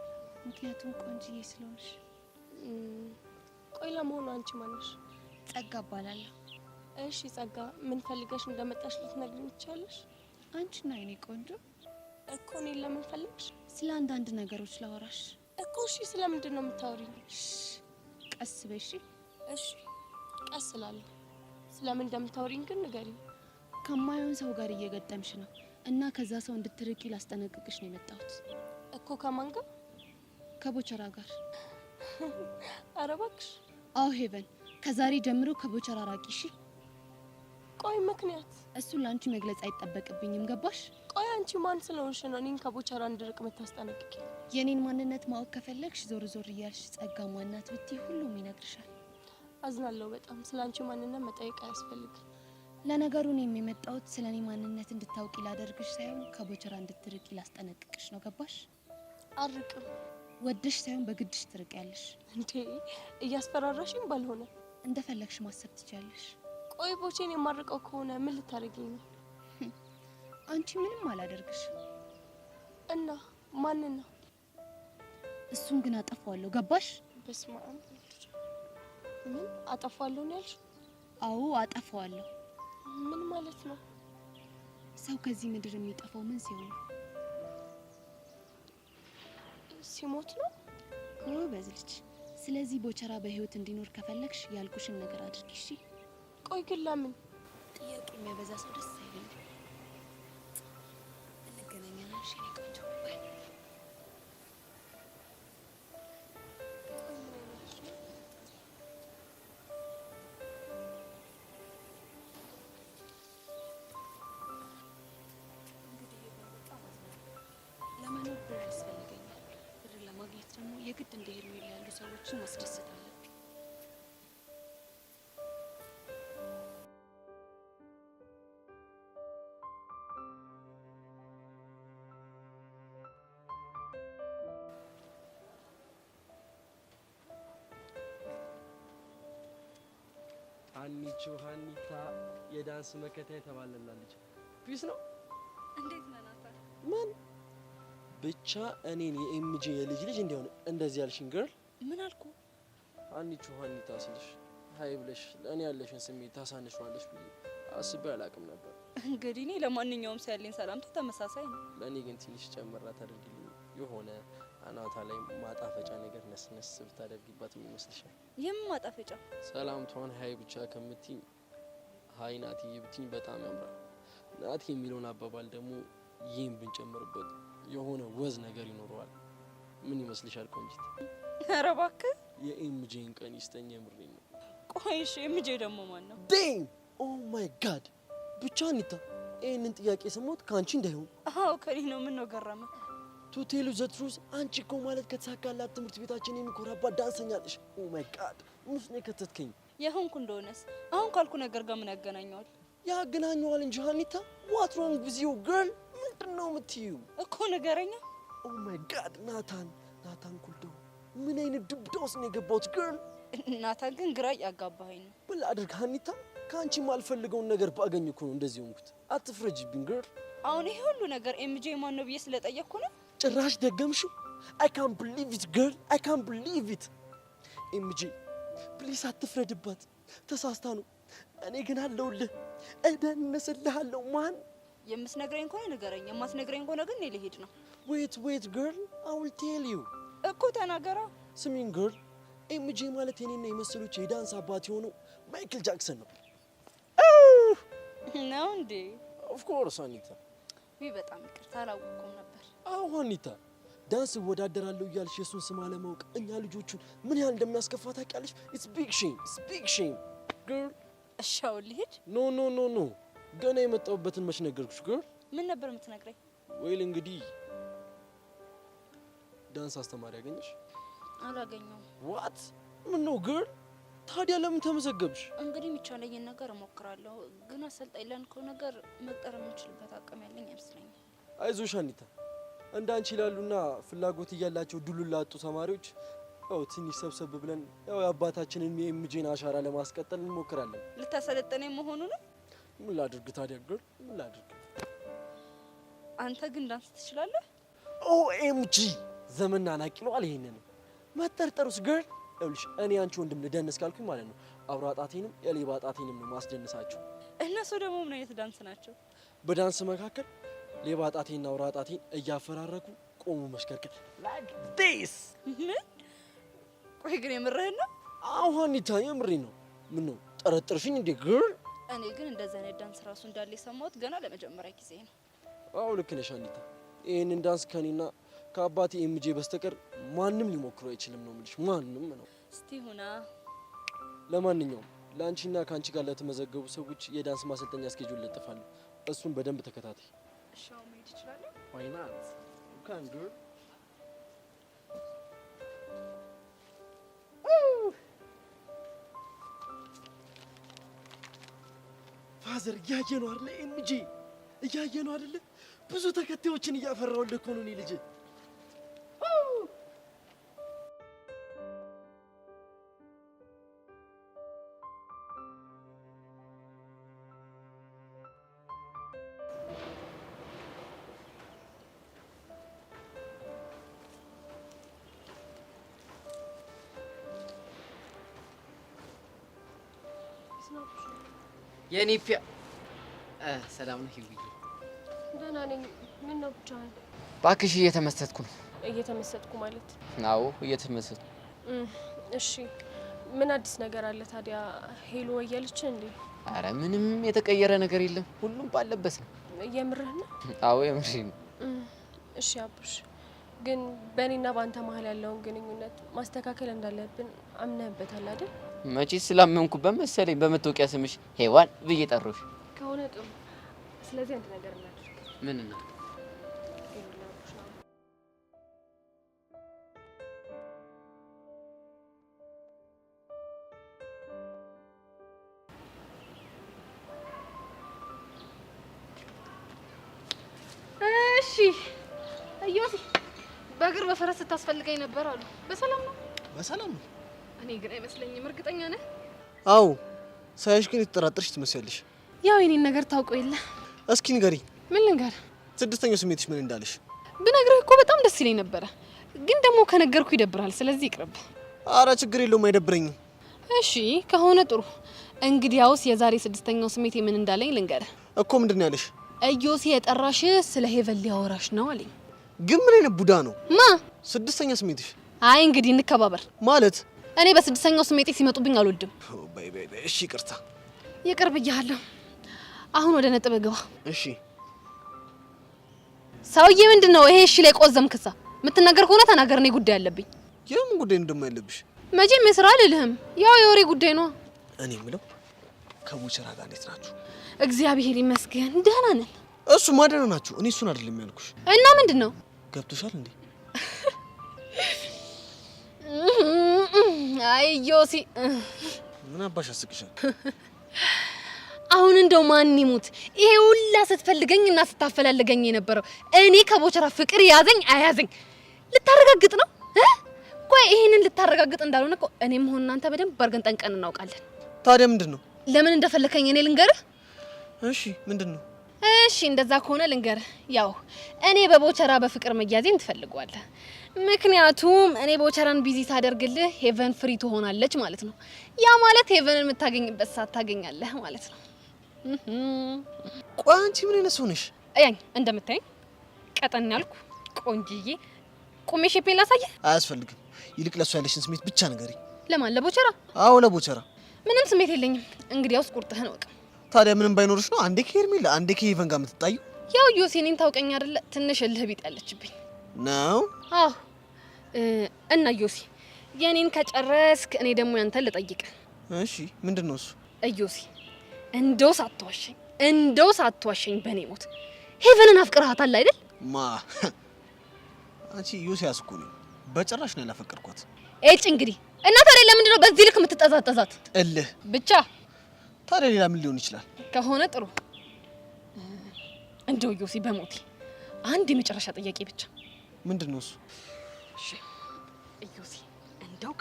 ምክንያቱም ቆንጂዬ ስለሆንሽ። ቆይ ለመሆኑ አንቺ ማነሽ? ጸጋ እባላለሁ። እሺ ጸጋ፣ ምን ፈልገሽ እንደመጣሽ ልትነግሪኝ ትችያለሽ? አንቺና የኔ ቆንጆ እኮ እኔን ለምን ፈለግሽ? ስለ አንዳንድ ነገሮች ላወራሽ እኮ። እሺ ስለምንድን ነው የምታወሪኝ? ቀስ በይ እሺ። እሺ ቀስ እላለሁ። ስለምን እንደምታወሪኝ ግን ንገሪኝ። ከማይሆን ሰው ጋር እየገጠምሽ ነው እና ከዛ ሰው እንድትርቂ ላስጠነቅቅሽ ነው የመጣሁት። እኮ ከማን ጋር? ከቦቸራ ጋር። ኧረ እባክሽ። አዎ ሄቨን፣ ከዛሬ ጀምሮ ከቦቸራ ራቂ እሺ። ቆይ ምክንያት? እሱን ለአንቺ መግለጽ አይጠበቅብኝም። ገባሽ? ቆይ አንቺ ማን ስለሆንሽ ነው እኔን ከቦቸራ እንድርቅ የምታስጠነቅቂ? የኔን ማንነት ማወቅ ከፈለግሽ ዞር እያልሽ ጸጋ ማናት ብትይ ሁሉም ይነግርሻል። አዝናለሁ በጣም። ስለ አንቺ ማንነት መጠየቅ አያስፈልግም። ለነገሩ እኔም የመጣሁት ስለ እኔ ማንነት እንድታውቂ ላደርግሽ ሳይሆን ከቦቸራ እንድትርቂ ላስጠነቅቅሽ ነው። ገባሽ? አርቅም። ወደሽ ሳይሆን በግድሽ ትርቂያለሽ። እንዴ እያስፈራራሽኝ ባልሆነ። እንደፈለግሽ ማሰብ ትችያለሽ። ቆይ ቦቼን የማርቀው ከሆነ ምን ልታደርጊኝ ነው? አንቺ ምንም አላደርግሽ። እና ማንን ነው? እሱን ግን አጠፋዋለሁ። ገባሽ? በስመ አብ። ምን አጠፋዋለሁ ነው ያልሽ? አዎ አጠፋዋለሁ። ምን ማለት ነው? ሰው ከዚህ ምድር የሚጠፋው ምን ሲሆን ነው? ሲሞት ነው። ጎበዝ ልጅ። ስለዚህ ቦቸራ በህይወት እንዲኖር ከፈለግሽ ያልኩሽን ነገር አድርጊ እሺ። ቆይ ግን ለምን? ጥያቄ የሚያበዛ ሰው ደስ አይለኝም። እንገናኛለን እሺ የኔ ቆንጆ። ለመኖር ብር ያስፈልገኛል። ብር ለማግኘት ደግሞ የግድ እንደ ሄርሜላ ያሉ ሰዎችን ማስደሰት አለብኝ። ሀኒቾ ሀኒታ የዳንስ መከታ የተባለላለች ፒስ ነው። እንዴት ነህ ናታን? ምን ብቻ እኔን የኤምጂ የልጅ እንዲሆን እንደዚህ ያልሽኝ ገርል ምን አልኩ? ሀኒቾ ሀኒታ ስልሽ ሀይ ብለሽ ለእኔ ያለሽን ስሜት ታሳንሿለሽ ብዬ አስቤ አላቅም ነበር። እንግዲህ እኔ ለማንኛውም ሰው ያለኝ ሰላምታ ተመሳሳይ ነው። ለእኔ ግን ትንሽ ጨምራ ታደርጊልኝ የሆነ አናቷ ላይ ማጣፈጫ ነገር ነስነስ ብታደርጊባት ይመስልሻል? የምን ማጣፈጫ? ሰላምቷን ሀይ ብቻ ከምትኝ ሀይ ናቲ ብትኝ በጣም ያምራል። ናቲ የሚለውን አባባል ደግሞ ይህን ብንጨምርበት የሆነ ወዝ ነገር ይኖረዋል። ምን ይመስልሻል ቆንጂት? ኧረ እባክህ የኤምጄን ቀን ይስጠኝ፣ የምሬን ነው። ቆይ እሺ ኤምጄ ደግሞ ማን ነው? ዴም ኦ ማይ ጋድ። ብቻ አኒታ ይህንን ጥያቄ ስሞት ከአንቺ እንዳይሆን። አዎ ከኔ ነው። ምን ነው ገረመ? ቱ ቴሉ ዘ ትሩዝ አንቺ እኮ ማለት ከተሳካላት ትምህርት ቤታችን የሚኮራባት ዳንሰኛ ነሽ። ኦ ማይ ጋድ ምን ነው ከተትከኝ? የሆንኩ እንደሆነስ አሁን ካልኩ ነገር ጋር ምን ያገናኘዋል? ያገናኘዋል እንጂ ሀኒታ። ዋት ሮንግ ዊዝ ዩ ገርል? ምንድነው የምትይው እኮ ንገረኛ። ኦ ማይ ጋድ ናታን ኩልዶ ምን አይነት ድብዳ ውስጥ ነው የገባሁት ገርል? ናታን ግን ግራ ያጋባኸኝ ነው። ምን ላድርግ ሀኒታ? ከአንቺ የማልፈልገውን ነገር ባገኝ እኮ ነው እንደዚህ ሆንኩት። አትፍረጅብኝ ግር። አሁን ይሄ ሁሉ ነገር ኤምጄ ማን ነው ብዬ ስለጠየቅኩ ነው። ጭራሽ ደገምሽው። I can't believe it girl. I can't believe it. ኤምጄ ፕሊስ አትፍረድባት። ተሳስታ ነው። እኔ ግን አለሁልህ፣ እደንስልሃለሁ። ማን የምትነግረኝ ከሆነ ንገረኝ፣ የማትነግረኝ ከሆነ ግን እኔ ልሄድ ነው። wait girl, I will tell you እኮ ተናገራ። ስሚኝ girl፣ ኤምጄ ማለት የኔና የመሰሎች የዳንስ አባት የሆነው ማይክል ጃክሰን ነው። ነው እንዴ? of course አኒታ። ወይ በጣም ይቅርታ አላወቅኩም ነበር። አዎ አኒታ፣ ዳንስ እወዳደራለሁ እያልሽ የሱን ስም አለማወቅ እኛ ልጆቹን ምን ያህል እንደሚያስከፋ ታውቂያለሽ? it's big shame girl። እሺ አሁን ልሂድ? ኖ ገና የመጣሁበትን መች ነገርኩሽ girl። ምን ነበር የምትነግረኝ? ወይል እንግዲህ ዳንስ አስተማሪ ያገኘሽ? አላገኘሁም። what ምን ነው girl? ታዲያ ለምን ተመዘገብሽ? እንግዲህ የሚቻለኝን ነገር እሞክራለሁ፣ ግን አሰልጣኝ ለንከው ነገር መቅጠር የምችልበት አቅም ያለኝ አይመስለኝም። አይዞሽ አኒታ፣ እንዳንቺ ይላሉና ፍላጎት እያላቸው ድሉን ላጡ ተማሪዎች ያው ትንሽ ሰብሰብ ብለን ያው የአባታችንን የኤምጄን አሻራ ለማስቀጠል እንሞክራለን። ልታሰለጥነኝ መሆኑ ነው? ምን ላድርግ ታዲያ ግር? ምን ላድርግ? አንተ ግን ዳንስ ትችላለህ? ኦኤምጂ ዘመን ናናቂ ነው አለ። ይሄንን መጠርጠሩስ ግር? ይኸውልሽ እኔ አንቺ ወንድም ልደንስ ካልኩኝ ማለት ነው አብራ ጣቴንም የሌባ ጣቴንም ነው ማስደንሳቸው። እነሱ ደግሞ ምን አይነት ዳንስ ናቸው? በዳንስ መካከል ሌባ ጣቴና አብራ ጣቴን እያፈራረኩ ቆሙ መሽከርከር like this። ምን? ቆይ ግን የምርህን ነው? አዎ አኒታ የምሬን ነው። ምን ነው ጠረጥርሽኝ እንዴ ግር? እኔ ግን እንደዛ አይነት ዳንስ ራሱ እንዳለ የሰማሁት ገና ለመጀመሪያ ጊዜ ነው። አዎ ልክ ነሽ አኒታ። ይሄንን ዳንስ ከኔና ከአባቴ ኤምጄ በስተቀር ማንም ሊሞክረው አይችልም ነው የምልሽ። ማንም ነው። እስቲ ሁና። ለማንኛውም ለአንቺና ከአንቺ ጋር ለተመዘገቡ ሰዎች የዳንስ ማሰልጠኛ እስኬጁል ለጥፋለሁ። እሱን በደንብ ተከታታይ። እሺ አሁን መሄድ እችላለሁ? Why not? You can do it. ፋዘር እያየ ነው አይደለ? ኤምጄ እያየ ነው አይደለ? ብዙ ተከታዮችን እያፈራሁልህ እኮ ነው እኔ ልጅ። የኔ ፊያ ሰላም ነው ሂዊ? ደህና ነኝ። ምን ነው ብቻህን? እባክሽ እየተመሰጥኩ ነው። እየተመሰጥኩ ማለት? አዎ እየተመሰጥኩ። እሺ ምን አዲስ ነገር አለ ታዲያ? ሄሎ ወያለች እንዴ? አረ ምንም የተቀየረ ነገር የለም፣ ሁሉም ባለበት ነው። የምርህ ነው? አዎ የምርህ ነው። እሺ አቡሽ፣ ግን በእኔና በአንተ መሀል ያለውን ግንኙነት ማስተካከል እንዳለብን አምነህበታል አይደል? መቼ ስላመንኩበት መሰለኝ በመታወቂያ ስምሽ ሄዋን ብዬ ጠሩሽ። ከሆነ ጥሩ። ስለዚህ አንድ ነገር እናድርግ። ምን እናድርግ? እሺ እዮሲ፣ በእግር በፈረስ ስታስፈልገኝ ነበር አሉ። በሰላም ነው? በሰላም ነው። እኔ ግን አይመስለኝም። እርግጠኛ ነህ? አዎ፣ ሳይሽ ግን የተጠራጠርሽ ትመስያለሽ። ያው የኔን ነገር ታውቀው የለ። እስኪ ንገሪ። ምን ልንገር? ስድስተኛው ስሜትሽ ምን እንዳለሽ? ብነግርህ እኮ በጣም ደስ ይለኝ ነበረ፣ ግን ደግሞ ከነገርኩ ይደብራል። ስለዚህ ይቅርብ። አረ ችግር የለውም፣ አይደብረኝም። እሺ ከሆነ ጥሩ። እንግዲያውስ የዛሬ ስድስተኛው ስሜት ምን እንዳለኝ ልንገርህ እኮ። ምንድን ነው ያለሽ? እዮሲ የጠራሽ ስለ ሄቨን ሊያወራሽ ነው አለኝ። ግን ምን አይነት ቡዳ ነው? ማ? ስድስተኛ ስሜትሽ? አይ እንግዲህ እንከባበር ማለት። እኔ በስድስተኛው ስሜቴ ሲመጡብኝ አልወድም። በይ በይ በይ፣ እሺ ይቅርታ። ይቅር ብያለሁ። አሁን ወደ ነጥብ ግባ። እሺ ሰውዬ፣ ምንድን ነው ይሄ? እሺ ላይ ቆዘምክሳ። የምትናገር ከሆነ ተናገር፣ እኔ ጉዳይ አለብኝ። የምን ጉዳይ እንደማ ያለብሽ? መቼም የስራ አልልህም፣ ያው የወሬ ጉዳይ ነው። እኔ የምለው ከቡቸራ ጋር እንዴት ናችሁ? እግዚአብሔር ይመስገን ደህና ነን። እሱ ማደና ናችሁ። እኔ እሱን አይደለም ያልኩሽ። እና ምንድን ነው? ገብቶሻል እንዴ? አይ ዮሲ፣ ምን አባሽ አስቅሻል? አሁን እንደው ማን ይሙት ይሄ ሁላ ስትፈልገኝ እና ስታፈላልገኝ የነበረው እኔ ከቦቸራ ፍቅር ያዘኝ አያዘኝ ልታረጋግጥ ነው? እኮ ይሄንን ልታረጋግጥ እንዳልሆነ እኮ እኔም ሆነ እናንተ በደንብ ባርገን ጠንቀን እናውቃለን። ታዲያ ምንድነው? ለምን እንደፈለከኝ እኔ ልንገርህ? እሺ ምንድነው? እሺ እንደዛ ከሆነ ልንገርህ። ያው እኔ በቦቸራ በፍቅር መያዜን ትፈልጓለህ። ምክንያቱም እኔ ቦቸራን ቢዚ ሳደርግልህ ሄቨን ፍሪ ትሆናለች ማለት ነው። ያ ማለት ሄቨንን የምታገኝበት ሰዓት ታገኛለህ ማለት ነው። ቆይ አንቺ ምን አይነት ሰው ነሽ? ያኝ እንደምታየኝ ቀጠን ያልኩ ቆንጂዬ ቁሜ ሼፔን ላሳየህ? አያስፈልግም። ይልቅ ለሷ ያለሽን ስሜት ብቻ ንገሪኝ። ለማን? ለቦቸራ? አዎ ለቦቸራ። ምንም ስሜት የለኝም። እንግዲያውስ ቁርጥህን እወቅ። ታዲያ ምንም ባይኖርሽ ነው አንዴ ከሄርሜላ አንዴ ከሄቨን ጋር የምትጣዩ? ያው ዮሴኔን ታውቀኝ አይደለ? ትንሽ እልህ ቢጥ ያለችብኝ ነው። አዎ እና ዮሲ የኔን ከጨረስክ እኔ ደግሞ ያንተን ልጠይቅ። እሺ ምንድነው እሱ? ዮሲ እንደው ሳትዋሸኝ በኔ ሞት ሄቨንን አፍቅርሃታል አይደል? ማ አንቺ ዮሲ ያስኩ ነው። በጭራሽ ነው ያላፈቀርኳት። እጭ እንግዲህ እና ታዲያ ለምንድን ነው በዚህ ልክ የምትጠዛጠዛት? እልህ ብቻ። ታዲያ ሌላ ምን ሊሆን ይችላል? ከሆነ ጥሩ። እንደው ዮሲ በሞቴ አንድ የመጨረሻ ጥያቄ ብቻ። ምንድነው እሱ? እሺ ዮሲ እንደው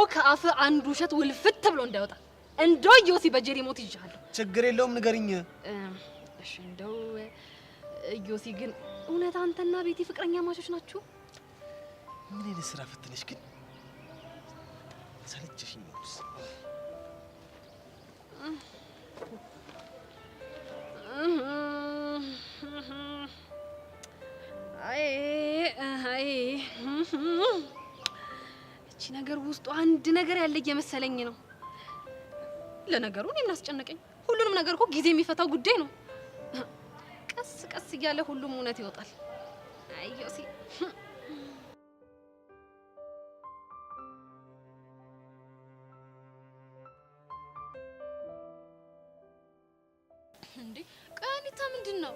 ከአፍህ አንድ ውሸት ውልፍት ብሎ እንዳይወጣ እንደው ዮሲ በጀሪ ሞት ይዣለሁ። ችግር የለውም ንገሪኝ። እሺ እንደው ዮሲ ግን እውነት አንተና ቤቲ ፍቅረኛ ማቾች ናችሁ? ምን አይነት ስራ ፈትነሽ ግን ሰለቸሽኝ ነው። እቺ ነገር ውስጡ አንድ ነገር ያለ እየመሰለኝ ነው። ለነገሩ እኔ ምን አስጨነቀኝ? ሁሉንም ነገር እኮ ጊዜ የሚፈታው ጉዳይ ነው። ቀስ ቀስ እያለ ሁሉም እውነት ይወጣል። አይ ዮሲ እንዴ ቀኒታ ምንድነው?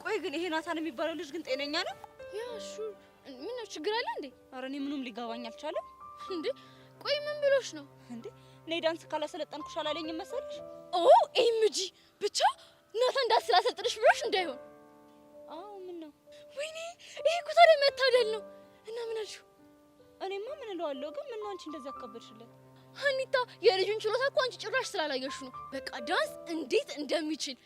ቆይ ግን ይሄ ናታን የሚባለው ልጅ ግን ጤነኛ ነው? ያ እሱ ምን ነው ችግር አለ እንዴ? ኧረ እኔ ምኑም ሊገባኝ አልቻለም። እንዴ ቆይ ምን ብሎሽ ነው? እንዴ እኔ ዳንስ ካላሰለጠንኩሽ አላለኝም መሰለሽ? ኦ ኤምጂ ብቻ ናታን ዳንስ ስላሰልጥንሽ ብሎሽ እንዳይሆን። አዎ ምን ነው? ወይኔ ይሄ እኮ ታዲያ መታደል ነው። እና ምን አልሽው? እኔማ ምን እለዋለሁ ግን ምን ነው አንቺ እንደዚህ አከበድሽለት? ሀኒታ የልጁን ችሎታ እኮ አንቺ ጭራሽ ስላላየሽ ነው። በቃ ዳንስ እንዴት እንደሚችል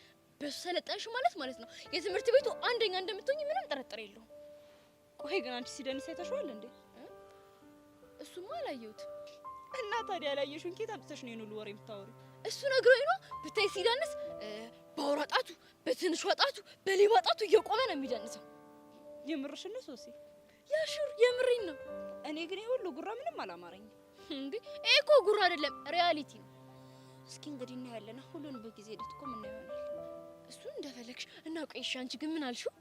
በሱ ሰለጠንሽ ማለት ነው የትምህርት ቤቱ አንደኛ እንደምትሆኝ ምንም ጥርጥር የለውም። ቆይ ግን አንቺ ሲደንስ አይተሽዋል እንዴ? እሱማ አላየሁት። እና ታዲያ ያላየሽውን ኬት አምጥተሽ ነው የኑሉ ወሬ የምታወሪው? እሱ ነግሮኝ ነው። ብታይ ሲደንስ በአውራ ጣቱ፣ በትንሿ ጣቱ፣ በሌባ ጣቱ እየቆመ ነው የሚደንሰው። የምርሽን ነው ሶሲ? ያሹር የምሬን ነው። እኔ ግን ይሄ ሁሉ ጉራ ምንም አላማረኝም። እንዴ ይሄ እኮ ጉራ አይደለም ሪያሊቲ ነው። እስኪ እንግዲህ እናያለን። ሁሉን በጊዜ ሂደት እኮ ምን ይሆናል። እሱን እንደፈለግሽ እና ቆይ እሺ አንቺ ግን ምን አልሽው?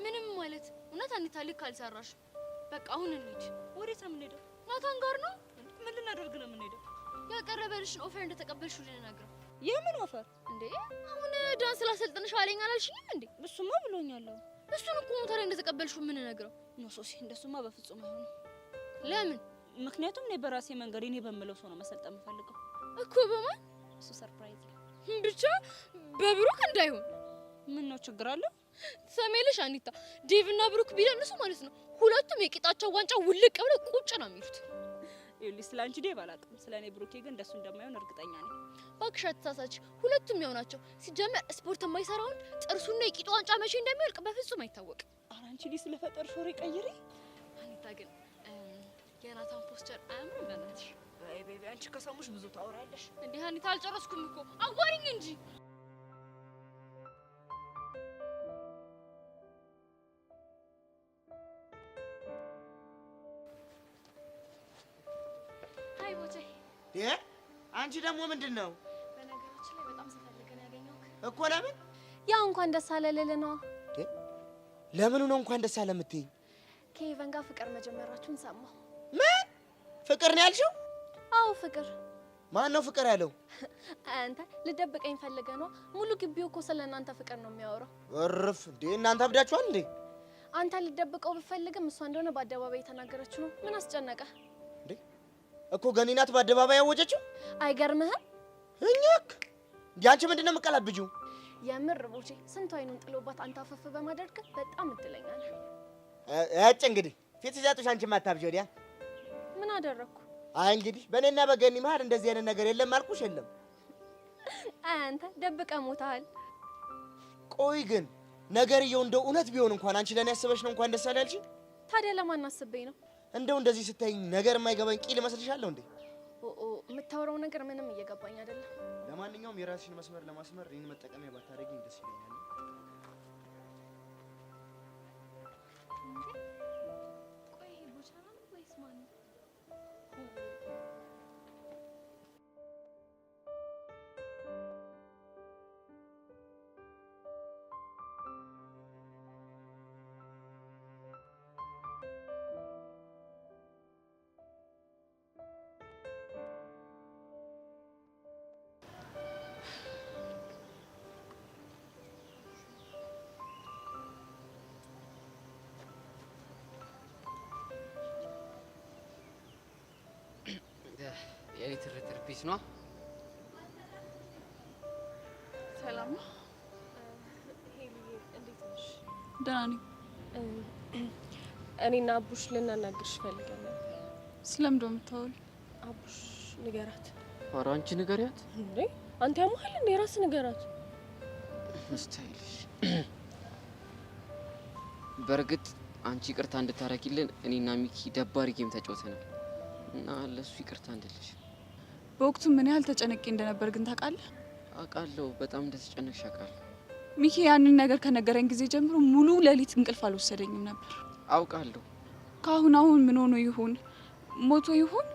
ምንም ማለት እውነት አንተ ልክ አልሰራሽ። በቃ አሁን እንሂድ። ወዴት ነው የምንሄደው? ናታን ጋር ነው። ምን ልናደርግ ነው የምንሄደው? ያቀረበልሽን ኦፈር እንደተቀበልሽው ልነግረው። የምን ኦፈር እንዴ? አሁን ዳንስ ላሰልጥንሽ አለኝ አላልሽኝም እንዴ? እሱማ ብሎኛል። እሱን እኮ ነው ታዲያ እንደተቀበልሽው ምን ነግረው? ኖ ሶሲ እንደሱማ በፍጹም አይሆንም። ለምን? ምክንያቱም እኔ በራሴ መንገድ እኔ በምለው ሰው ነው መሰልጠን የምፈልገው እኮ። በማን? እሱ ሰርፕራይዝ ብቻ በብሩክ እንዳይሆን። ምን ነው ችግር አለ? ሰሜልሽ አኒታ ዴቭ እና ብሩክ ቢደንሱ ማለት ነው ሁለቱም የቂጣቸው ዋንጫ ውልቅ ብለው ቁጭ ነው የሚሉት። ይኸውልሽ ስለ አንቺ ዴቭ አላውቅም፣ ስለ እኔ ብሩኬ ግን እንደሱ እንደማይሆን እርግጠኛ ነኝ። እባክሽ አትሳሳች፣ ሁለቱም ያው ናቸው። ሲጀመር ስፖርት የማይሰራውን ጥርሱና የቂጡ ዋንጫ መቼ እንደሚወልቅ በፍጹም አይታወቅም። ኧረ አንቺ ልጅ ስለፈጠርሽ ወሬ ቀይሪ። አኒታ ግን የናታን ፖስቸር አያምርም? በእናትሽ አይ ቤቢ አንቺ ከሰሙሽ ብዙ ታወራለሽ። እንዴ አኒታ አልጨረስኩም እኮ አዋሪኝ እንጂ። ሃይ ቦቼ። አንቺ ደግሞ ምንድን ነው? በነገራችን ላይ በጣም ስፈልገን ያገኘሁት እኮ። ለምን? ያው እንኳን ደስ አለ ልል ነዋ። ለምኑ ነው እንኳን ደስ አለ የምትይኝ? ከሄቨን ጋር ፍቅር መጀመራችሁን ሰማሁ። ምን ፍቅር ነው ያልሽው? አዎ ፍቅር። ማን ነው ፍቅር ያለው? አንተ ልደብቀኝ ፈልገ ነው? ሙሉ ግቢው እኮ ስለ እናንተ ፍቅር ነው የሚያወራው። እርፍ እንዴ! እናንተ አብዳችኋል እንዴ? አንተ ልደብቀው ብፈልግም እሷ እንደሆነ በአደባባይ የተናገረችው ነው። ምን አስጨነቀ እንዴ? እኮ ገኒ ናት በአደባባይ ያወጀችው። አይገርምህም? እኛክ እንዴ! አንቺ ምንድነው የምትቀላብጂው? የምር ቦቼ ስንቱ አይኑን ጥሎባት አንተ አፈፍ በማድረግ በጣም እድለኛ ነህ። ያጭ እንግዲህ ፊት ሲሰጡሽ አንቺ ማታብጂ ወዲያ ምን አደረኩ? አይ እንግዲህ በእኔና በገኒ መሀል እንደዚህ አይነት ነገር የለም አልኩሽ። የለም አንተ ደብቀ ሞታል። ቆይ ግን ነገርየው እንደው እውነት ቢሆን እንኳን አንቺ ለኔ ያስበሽ ነው እንኳን ደስ አላለሽ? ታዲያ ለማን አስበኝ ነው? እንደው እንደዚህ ስታይ ነገር የማይገባኝ ቂል መስልሻለሁ እንዴ? የምታወራው ነገር ምንም እየገባኝ አይደለም። ለማንኛውም የራስሽን መስመር ለማስመር እኔን መጠቀሚያ ባታደርጊኝ ደስ ይለኛል። ቆይ ቦቻራ ነው ወይስ ማን ነው? የሊትሬቸር ፒስ ነው። ሰላም ነው? ሄሉዬ እንዴት ነሽ? ደህና ነኝ። እኔና አቡሽ ልናናግርሽ ፈልገን ነበር። ስለምንድን ነው የምታወሪው? አቡሽ ንገራት። ኧረ አንቺ ንገሪያት እንዴ! አንተ ያመሃል እንዴ? ራስ ንገራት። ስታይልሽ። በእርግጥ አንቺ ይቅርታ እንድታረጊልን እኔና ሚኪ ደባሪ ጌም ተጫውተናል እና ለሱ ይቅርታ እንድልሽ። በወቅቱ ምን ያህል ተጨነቄ እንደነበር ግን ታውቃለህ? አውቃለሁ፣ በጣም እንደተጨነቅሽ አውቃለሁ። ሚኪ ያንን ነገር ከነገረኝ ጊዜ ጀምሮ ሙሉ ሌሊት እንቅልፍ አልወሰደኝም ነበር። አውቃለሁ። አሁን ምን ሆኖ ይሆን? ሞቶ ይሆን?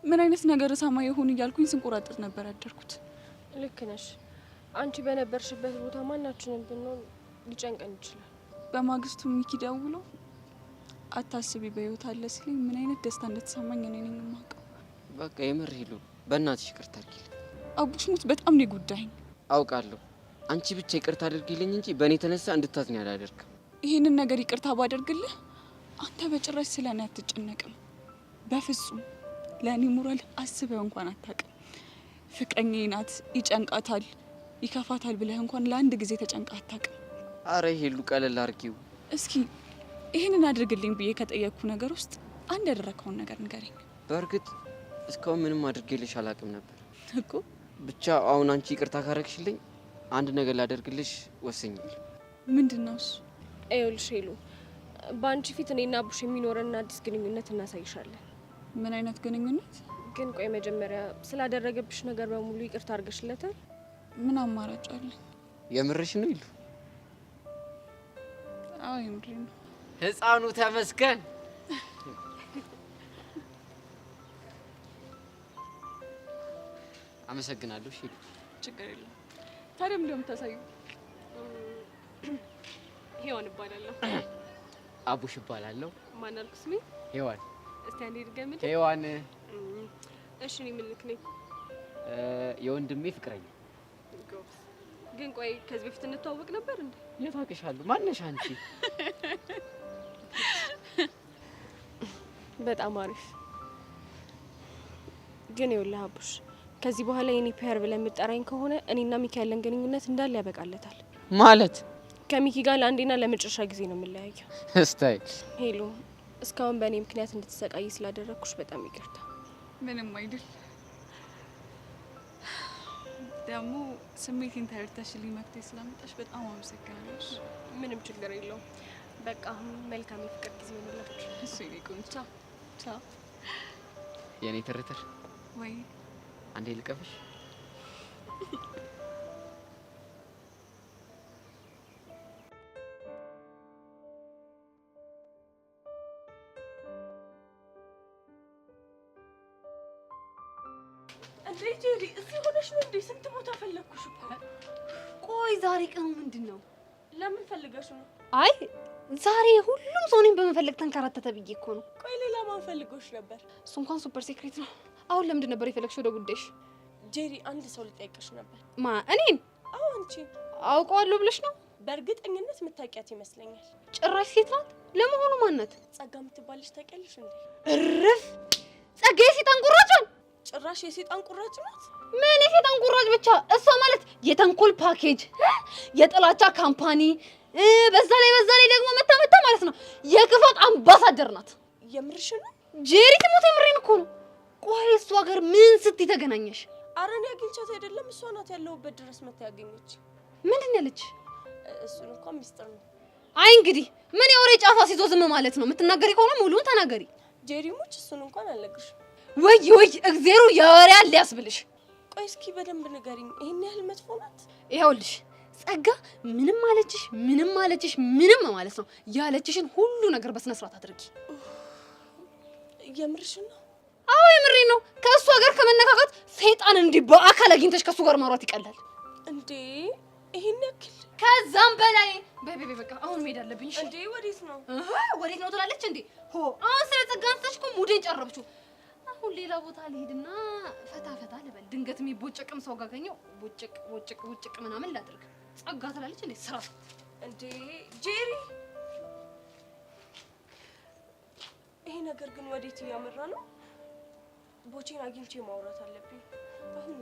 ምን አይነት ነገር ሳማ ይሆን እያልኩኝ ስንቆራጥር ነበር ያደርኩት። ልክ ነሽ። አንቺ በነበርሽበት ቦታ ማናችንም ብንሆን ሊጨንቀን ይችላል። በማግስቱ ሚኪ ደውሎ አታስቢ በህይወት አለ ሲለኝ ምን አይነት ደስታ እንደተሰማኝ እኔ ነኝ የማውቀው። በቃ የምር ሄሉ፣ በእናትሽ ይቅርታ አድርጊልኝ። አቡሽ ሙት በጣም ነው ጉዳይ። አውቃለሁ። አንቺ ብቻ ይቅርታ አድርጊልኝ እንጂ በእኔ የተነሳ እንድታዝኝ አላደርግም። ይህንን ነገር ይቅርታ ባደርግልህ አንተ በጭራሽ ስለኔ አትጨነቅም። በፍጹም ለእኔ ሞራል አስበው እንኳን አታውቅም። ፍቅረኛዬ ናት፣ ይጨንቃታል፣ ይከፋታል ብለህ እንኳን ለአንድ ጊዜ ተጨንቃ አታውቅም። አረ ሄሉ ቀለል አድርጊው እስኪ። ይህንን አድርግልኝ ብዬ ከጠየቅኩ ነገር ውስጥ አንድ ያደረከውን ነገር ንገረኝ። በእርግጥ እስካሁን ምንም አድርጌልሽ አላውቅም ነበር እኮ። ብቻ አሁን አንቺ ይቅርታ ካረግሽልኝ አንድ ነገር ላደርግልሽ ወሰኛለሁ። ምንድን ነው እሱ? ይኸውልሽ ሄሉ፣ በአንቺ ፊት እኔና አቡሽ የሚኖረን አዲስ ግንኙነት እናሳይሻለን። ምን አይነት ግንኙነት? ግን ቆይ መጀመሪያ ስላደረገብሽ ነገር በሙሉ ይቅርታ አድርገሽለታል? ምን አማራጭ አለ? የምርሽ ነው ይሉ? አዎ የምሬ ነው። ህፃኑ ተመስገን። አመሰግናለሁ። እሺ ችግር የለም። ታዲያ ምንድን ነው የምታሳየው? ሄዋን እባላለሁ። አቡሽ እባላለሁ። ማን አልኩ ስሜ? ሄዋን። እስቲ አንዴ ድገምልኝ። ሄዋን። እሺ እኔ ምን ልክ ነኝ? የወንድሜ ፍቅረኛ። ግን ቆይ ከዚህ በፊት እንተዋወቅ ነበር እንዴ? የት አውቅሻለሁ? ማነሽ አንቺ? በጣም አሪፍ። ግን ይኸውልህ አቡሽ፣ ከዚህ በኋላ የኔ ፔር ብለህ የምጠራኝ ከሆነ እኔና ሚኪ ያለን ግንኙነት እንዳለ ያበቃለታል። ማለት ከሚኪ ጋር ለአንዴና ለመጨረሻ ጊዜ ነው የምንለያየው። እስታይ ሄሉ፣ እስካሁን በእኔ ምክንያት እንድትሰቃይ ስላደረግኩሽ በጣም ይቅርታ። ምንም አይደል። ደግሞ ስሜቴን ተረድተሽልኝ መፍትሄ ስላመጣሽ በጣም አመሰግናለሁ። ምንም ችግር የለውም። በቃ አሁን መልካም የፍቅር ጊዜ ይሆንላችሁ። እሱ ይቆይ። ቻው ቻው። የኔ ትርትር ወይ አንዴ ልቀፍሽ። እንዴ ጄሪ፣ እዚህ ሆነሽ ነው እንዴ? ስንት ቦታ ፈለግኩሽ እኮ። ቆይ ዛሬ ቀኑ ምንድን ነው? ለምን ፈልገሽ ነው? አይ ዛሬ ሁሉም ሰው እኔን በመፈለግ ተንከራተተ ብዬ እኮ ነው። ቆይ ሌላ ማን ፈልጎሽ ነበር? እሱ እንኳን ሱፐር ሴክሬት ነው። አሁን ለምንድን ነበር የፈለግሽው ወደ ጉዳይሽ? ጄሪ፣ አንድ ሰው ልጠይቅሽ ነበር። ማ እኔን? አዎ አንቺ። አውቀዋለሁ ብለሽ ነው? በእርግጠኝነት የምታውቂያት ይመስለኛል። ጭራሽ ሴት ናት? ለመሆኑ ማናት? ጸጋ የምትባልሽ ታውቂያለሽ እንዴ? እርፍ! ጸጋ የሴጣን ቁራጭ! ጭራሽ የሴጣን ቁራጭ ናት? ምን የሴጣን ቁራጭ ብቻ? እሷ ማለት የተንኮል ፓኬጅ፣ የጥላቻ ካምፓኒ፣ በዛ ላይ ደግሞ መታ ማለት ነው የክፋት አምባሳደር ናት። የምርሽ ነው? ጄሪ ትሞት የምሬን እኮ ነው። ቆይ እሷ ጋር ምን ስትይ ተገናኘሽ? ኧረ እኔ አግኝቻት አይደለም እሷ ናት ያለሁበት ድረስ መታ ያገኘች። ምንድን ያለች? እሱን እንኳን ሚስጥር ነው። አይ እንግዲህ ምን የወሬ ጫፋ ሲዞ ዝም ማለት ነው? የምትናገሪ ከሆነ ሙሉውን ተናገሪ። ጄሪ ሙች እሱን እንኳን አልነግርሽም። ወይ እግዜሩ የወሬ አለ ያስብልሽ። ቆይ እስኪ በደንብ ንገሪኝ፣ ይሄን ያህል መጥፎ ናት? ይኸውልሽ ጸጋ ምንም አለችሽ ምንም ማለት ነው ያለችሽን ሁሉ ነገር በስነ ስርዓት አድርጊ። የምርሽን ነው? አዎ የምሬን ነው። ከእሷ ጋር ከመነካካት ሰይጣን እንዲህ በአካል አግኝተሽ ከእሱ ጋር ማውራት ይቀላል እንዴ? ይሄን ያክል? ከዛም በላይ በቃ አሁን መሄድ አለብኝ። እንዴ ወዴት ነው? ወዴት ነው ትላለች እንዴ? አሁን ስለ ጸጋ አንስተሽ እኮ ሙዴን ጨረብሽው። አሁን ሌላ ቦታ ልሄድና ፈታ ልበል። ድንገት የሚቦጨቅም ሰው ጋገኘው ቦጭቅ ምናምን ላድርግ። ጸጋ ትላለች እንዴ? ስራ እንዴ ጄሪ፣ ይሄ ነገር ግን ወዴት እያመራ ነው? ቦቼን አግኝቼ ማውራት አለብኝ አሁን።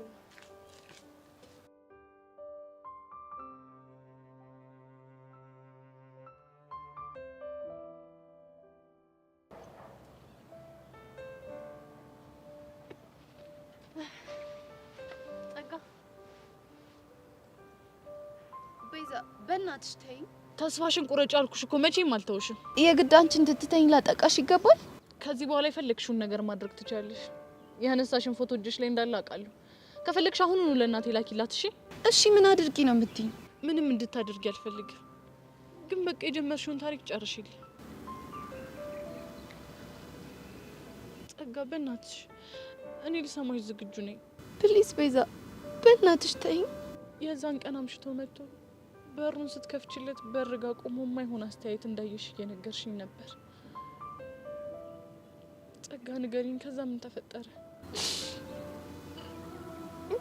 በእናትሽ ተይኝ። ተስፋሽን ቁረጭ አልኩሽ እኮ መቼም አልተውሽም። የግድ አንቺን ትትተኝ ላጠቃሽ ይገባል? ከዚህ በኋላ የፈለግሽውን ነገር ማድረግ ትችያለሽ። ያነሳሽን ፎቶ እጅሽ ላይ እንዳለ አውቃለሁ። ከፈለግሽ አሁኑኑ ለእናቴ ላኪላት። እሺ ምን አድርጊ ነው የምትይኝ? ምንም እንድታደርጊ አልፈልግም፣ ግን በቃ የጀመርሽውን ታሪክ ጨርሽልኝ። ጸጋ በእናትሽ እኔ ልሰማሽ ዝግጁ ነኝ። ፕሊዝ ቤዛ በእናትሽ ተይኝ። የዛን ቀን አምሽቶ መጥቶ በሩን ስትከፍችለት በርጋ ቆሞ የማይሆን አስተያየት እንዳየሽ እየነገርሽኝ ነበር። ጸጋ ንገሪኝ፣ ከዛ ምን ተፈጠረ?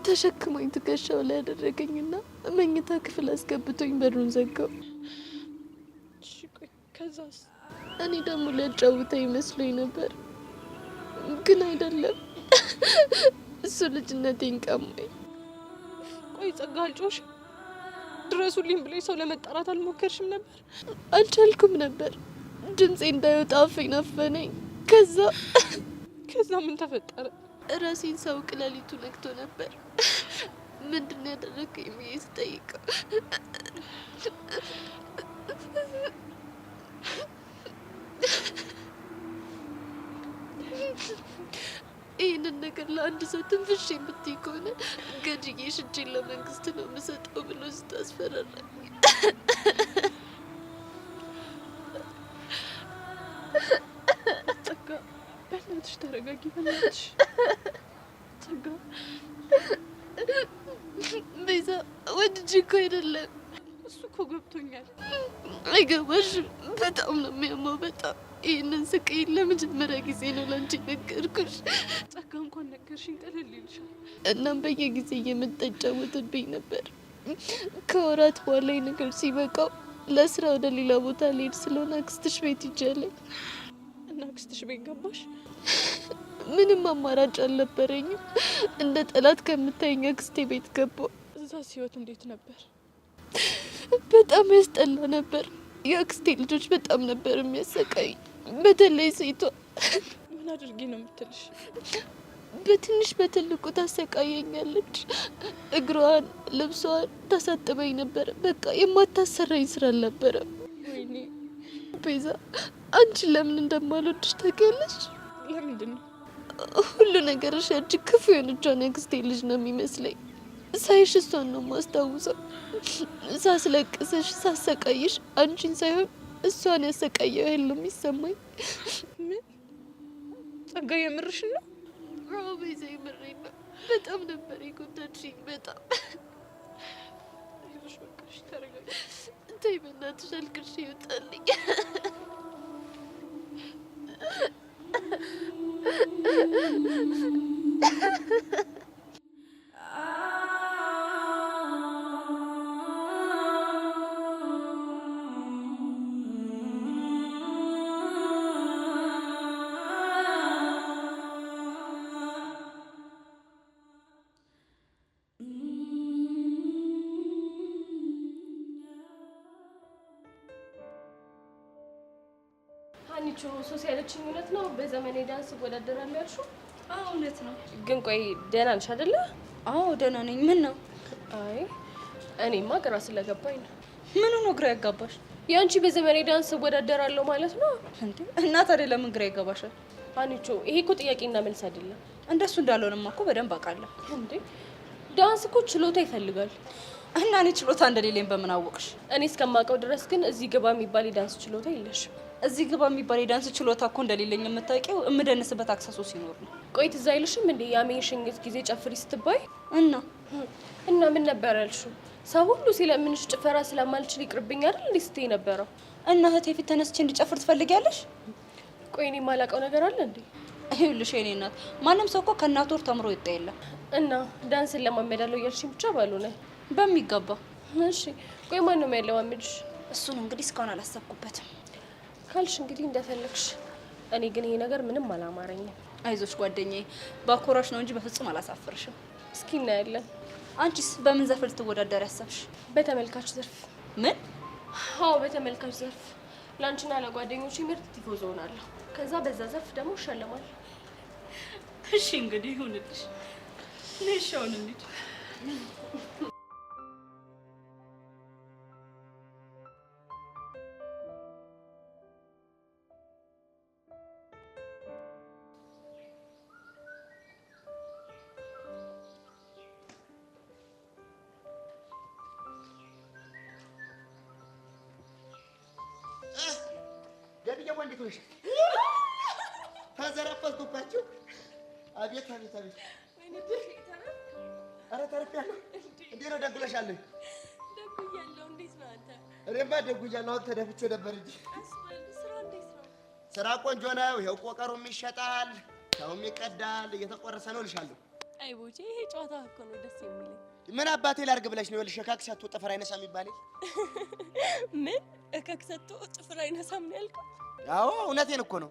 ተሸክሞኝ ትከሻው ላይ ያደረገኝና መኝታ ክፍል አስገብቶኝ በሩን ዘጋው። እሺ ቆይ ከዛስ? እኔ ደግሞ ሊያጫውተኝ መስሎኝ ነበር፣ ግን አይደለም። እሱ ልጅነቴን ቀማኝ። ቆይ ጸጋ አልጮሽ? ድረሱልኝ ብለሽ ሰው ለመጣራት አልሞከርሽም ነበር? አልቻልኩም ነበር። ድምጼ እንዳይወጣ አፌን አፈነኝ። ከዛ ምን ተፈጠረ? ራሴን ሳውቅ ሌሊቱ ነግቶ ነበር። ምንድን ነው ያደረገኝ ብዬ ስጠይቀው ይህንን ነገር ለአንድ ሰው ትንፍሽ የምትይ ከሆነ ገድዬ ሽጄን ለመንግስት ነው የምሰጠው ብሎ ስታስፈራራኝ ጸጋ በእናትሽ ተረጋጊ። በእናትሽ ጸጋ ቤዛ ወድጄ እኮ አይደለም። እሱ እኮ ገብቶኛል። አይገባሽም። በጣም ነው የሚያማው። በጣም ይህንን ስቃይን ለመጀመሪያ ጊዜ ነው ላንቺ ነገርኩሽ። ጸጋ እንኳን ነገርሽኝ ቀለል ይልሻል። እናም በየጊዜ እየመጣ ይጫወትብኝ ነበር። ከወራት በኋላ ነገር ሲበቃው ለስራ ወደ ሌላ ቦታ ልሄድ ስለሆነ አክስትሽ ቤት ይጃለኝ እና አክስትሽ ቤት ገባሽ? ምንም አማራጭ አልነበረኝም። እንደ ጠላት ከምታየኝ አክስቴ ቤት ገባሁ። እዛስ ህይወት እንዴት ነበር? በጣም ያስጠላ ነበር። የአክስቴ ልጆች በጣም ነበር የሚያሰቃይ፣ በተለይ ሴቷ። ምን አድርጊ ነው የምትልሽ? በትንሽ በትልቁ ታሰቃየኛለች። እግሯን፣ ልብሷን ታሳጥበኝ ነበር። በቃ የማታሰራኝ ስራ አልነበረም። ወይኔ ቤዛ፣ አንቺን ለምን እንደማልወድሽ ታውቂያለሽ? ለምንድን ነው? ሁሉ ነገርሽ ያቺ ክፉ የሆነቿን የአክስቴ ልጅ ነው የሚመስለኝ። ሳይሽ እሷን ነው የማስታውሰው። ሳስለቅስሽ፣ ሳሰቃይሽ አንቺን ሳይሆን እሷን ያሰቃየው ያህል ነው የሚሰማኝ። ምን? ጸጋ የምርሽን ነው? አዎ ቤዛ የምሬን ነው። በጣም ነበር የጎዳችኝ። በጣም አይዞሽ፣ በቃ እሺ፣ ተረጋጊ። ተይ በእናትሽ፣ አልቅሽ ይወጣልኝ። አንቺ ሶስ ያለችኝ እውነት ነው? በዘመኔ ዳንስ እወዳደራለሁ ያልሽው? አዎ እውነት ነው። ግን ቆይ ደህና ነሽ አይደለ? አዎ ደህና ነኝ። ምን ነው? አይ እኔማ ግራ ስለገባኝ ነው። ምኑ ነው ግራ ያጋባሽ? ያንቺ በዘመኔ ዳንስ እወዳደራለሁ ማለት ነው እንዴ? እና ታዲያ ለምን ግራ ይገባሻል? አንቺ ይሄ እኮ ጥያቄና መልስ አይደለም። እንደሱ እንዳልሆነማ እኮ በደንብ አውቃለሁ። እንዴ ዳንስ እኮ ችሎታ ይፈልጋል። እና እኔ ችሎታ እንደሌለኝ በምን አወቅሽ? እኔ እስከማውቀው ድረስ ግን እዚህ ግባ የሚባል የዳንስ ችሎታ የለሽም። እዚህ ግባ የሚባል የዳንስ ችሎታ እኮ እንደሌለኝ የምታውቂው የምደንስበት አክሰሶ ሲኖር ነው። ቆይ ትዝ አይልሽም እንዴ ያሜን ሽኝት ጊዜ ጨፍሪ ስትባይ? እና ምን ነበር ያልሽው? ሰው ሁሉ ሲለምንሽ ጭፈራ ስለማልችል ይቅርብኝ አይደል እንዴ ስትይ ነበረው? እና እህቴ ፊት ተነስቼ እንድጨፍር ትፈልጊያለሽ? ቆይ እኔ የማላውቀው ነገር አለ እንዴ? ይኸውልሽ የኔ እናት ማንም ሰው እኮ ከእናቱ ወር ተምሮ ይወጣ የለም። እና ዳንስን ለማመዳለው እያልሽኝ ብቻ ባልሆነ በሚገባ። እሺ ቆይ ማን ነው የሚያለማምድሽ? እሱን እንግዲህ እስካሁን አላሰብኩበትም ካልሽ እንግዲህ እንደፈለግሽ። እኔ ግን ይሄ ነገር ምንም አላማረኝም። አይዞሽ ጓደኛዬ፣ ባኮራሽ ነው እንጂ በፍጹም አላሳፍርሽም። እስኪ እናያለን። አንቺስ በምን ዘርፍ ልትወዳደር ያሰብሽ? በተመልካች ዘርፍ። ምን? አዎ በተመልካች ዘርፍ። ላንቺና ለጓደኞቼ ምርጥ ቲፎዞ ሆናለሁ። ከዛ በዛ ዘርፍ ደግሞ እሸለማለሁ። እሺ እንግዲህ ይሁንልሽ። ነሻውን እንዴ? ገብዬ ወንድ ትሆንሽ ተዘረፈስኩባችሁ። አቤት አቤት አቤት! ኧረ ተርፌያለሁ። እንዴት ነው ደጉለሻለሁ? ደጉያለሁ። እንዴት ነው አንተ? እኔማ ደጉያለሁ። አሁን ተደፍቼ ነበር እንጂ። ስራ እንዴት ነው? ስራ ቆንጆ ነው። ይኸው ቆቀሩም ይሸጣል፣ ሰውም ይቀዳል፣ እየተቆረሰ ነው እልሻለሁ። አይ ቦቼ፣ ይሄ ጨዋታ እኮ ነው ደስ የሚለኝ። ምን አባቴ ላድርግ ብለሽ ነው? ይኸውልሽ እካክ ሰጥቶ ጥፍር አይነሳም ይባል። ምን እካክ ሰጥቶ ጥፍር አይነሳም ነው ያልከው? አዎ እውነቴን እኮ ነው።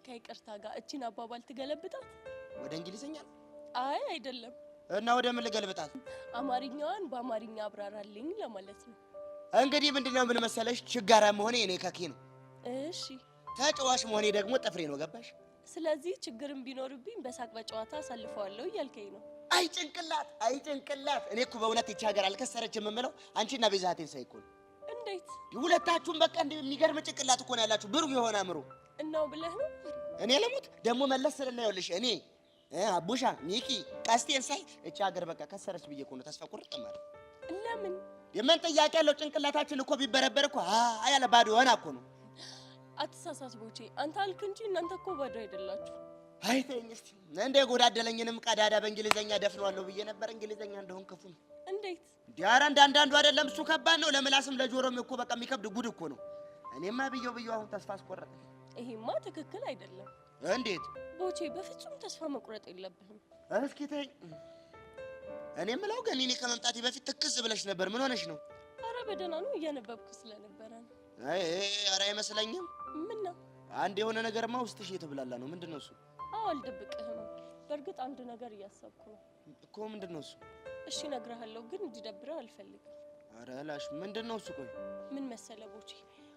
ከይቅርታ ጋር እቺን አባባል ትገለብጣት ወደ እንግሊዝኛ? አይ አይደለም። እና ወደ ምን ልገልብጣት? አማርኛዋን በአማርኛ አብራራልኝ ለማለት ነው። እንግዲህ ምንድነው ምን መሰለሽ፣ ችጋራ መሆኔ እኔ ከኬ ነው። እሺ ተጫዋች መሆኔ ደግሞ ጥፍሬ ነው። ገባሽ? ስለዚህ ችግርም ቢኖርብኝ በሳቅ በጨዋታ አሳልፈዋለሁ እያልከኝ ነው። አይ ጭንቅላት፣ አይ ጭንቅላት! እኔ እኮ በእውነት ይቺ ሀገር አልከሰረችም የምለው አንቺና ቤዛቴን ሳይ እኮ ነው። እንዴት? ሁለታችሁም በቃ እንደ የሚገርም ጭንቅላት እኮ ነው ያላችሁ፣ ብሩህ የሆነ አእምሮ። እናው ብለህ ነው? እኔ ለሙት ደግሞ መለስ ስልና ይኸውልሽ እኔ አቡሻ ሚኪ ቀስቴን ሳይ እቺ ሀገር በቃ ከሰረች ብዬ እኮ ነው ተስፋ ቁርጥ ማለት። ለምን? የምን ጥያቄ ያለው? ጭንቅላታችን እኮ ቢበረበር እኮ ያለ ባዶ የሆነ እኮ ነው። አትሳሳት ቦቼ፣ አንተ አልክ እንጂ እናንተ እኮ ባዶ አይደላችሁ። አይ ተይኝ እስቲ። እንደ ጎዳደለኝንም ቀዳዳ በእንግሊዘኛ ደፍነዋለሁ ብዬ ነበር። እንግሊዘኛ እንደሆን ክፉ ነው። እንዴት? ዲያራ እንዳንዳንዱ አይደለም። እሱ ከባድ ነው። ለምላስም ለጆሮም እኮ በቃ የሚከብድ ጉድ እኮ ነው። እኔማ ብየው አሁን ተስፋ አስቆረጠ። ይሄማ ትክክል አይደለም። እንዴት? ቦቼ በፍጹም ተስፋ መቁረጥ የለብህም። እስኪ ተይኝ። እኔ የምለው ግን እኔ ከመምጣቴ በፊት ትክዝ ብለሽ ነበር። ምን ሆነሽ ነው? አረ በደህና ነው፣ እያነበብኩ ስለነበረ ነው። አይ አረ አይመስለኝም። ምን ነው? አንድ የሆነ ነገርማ ውስጥሽ እየተብላላ ነው። ምንድን ነው እሱ? አዎ አልደብቅህም። በእርግጥ አንድ ነገር እያሰብኩ ነው እኮ። ምንድን ነው እሱ? እሺ እነግርሃለሁ፣ ግን እንዲደብርህ አልፈልግም። አረ ላሽ ምንድን ነው እሱ? ቆይ ምን መሰለ ቦቼ፣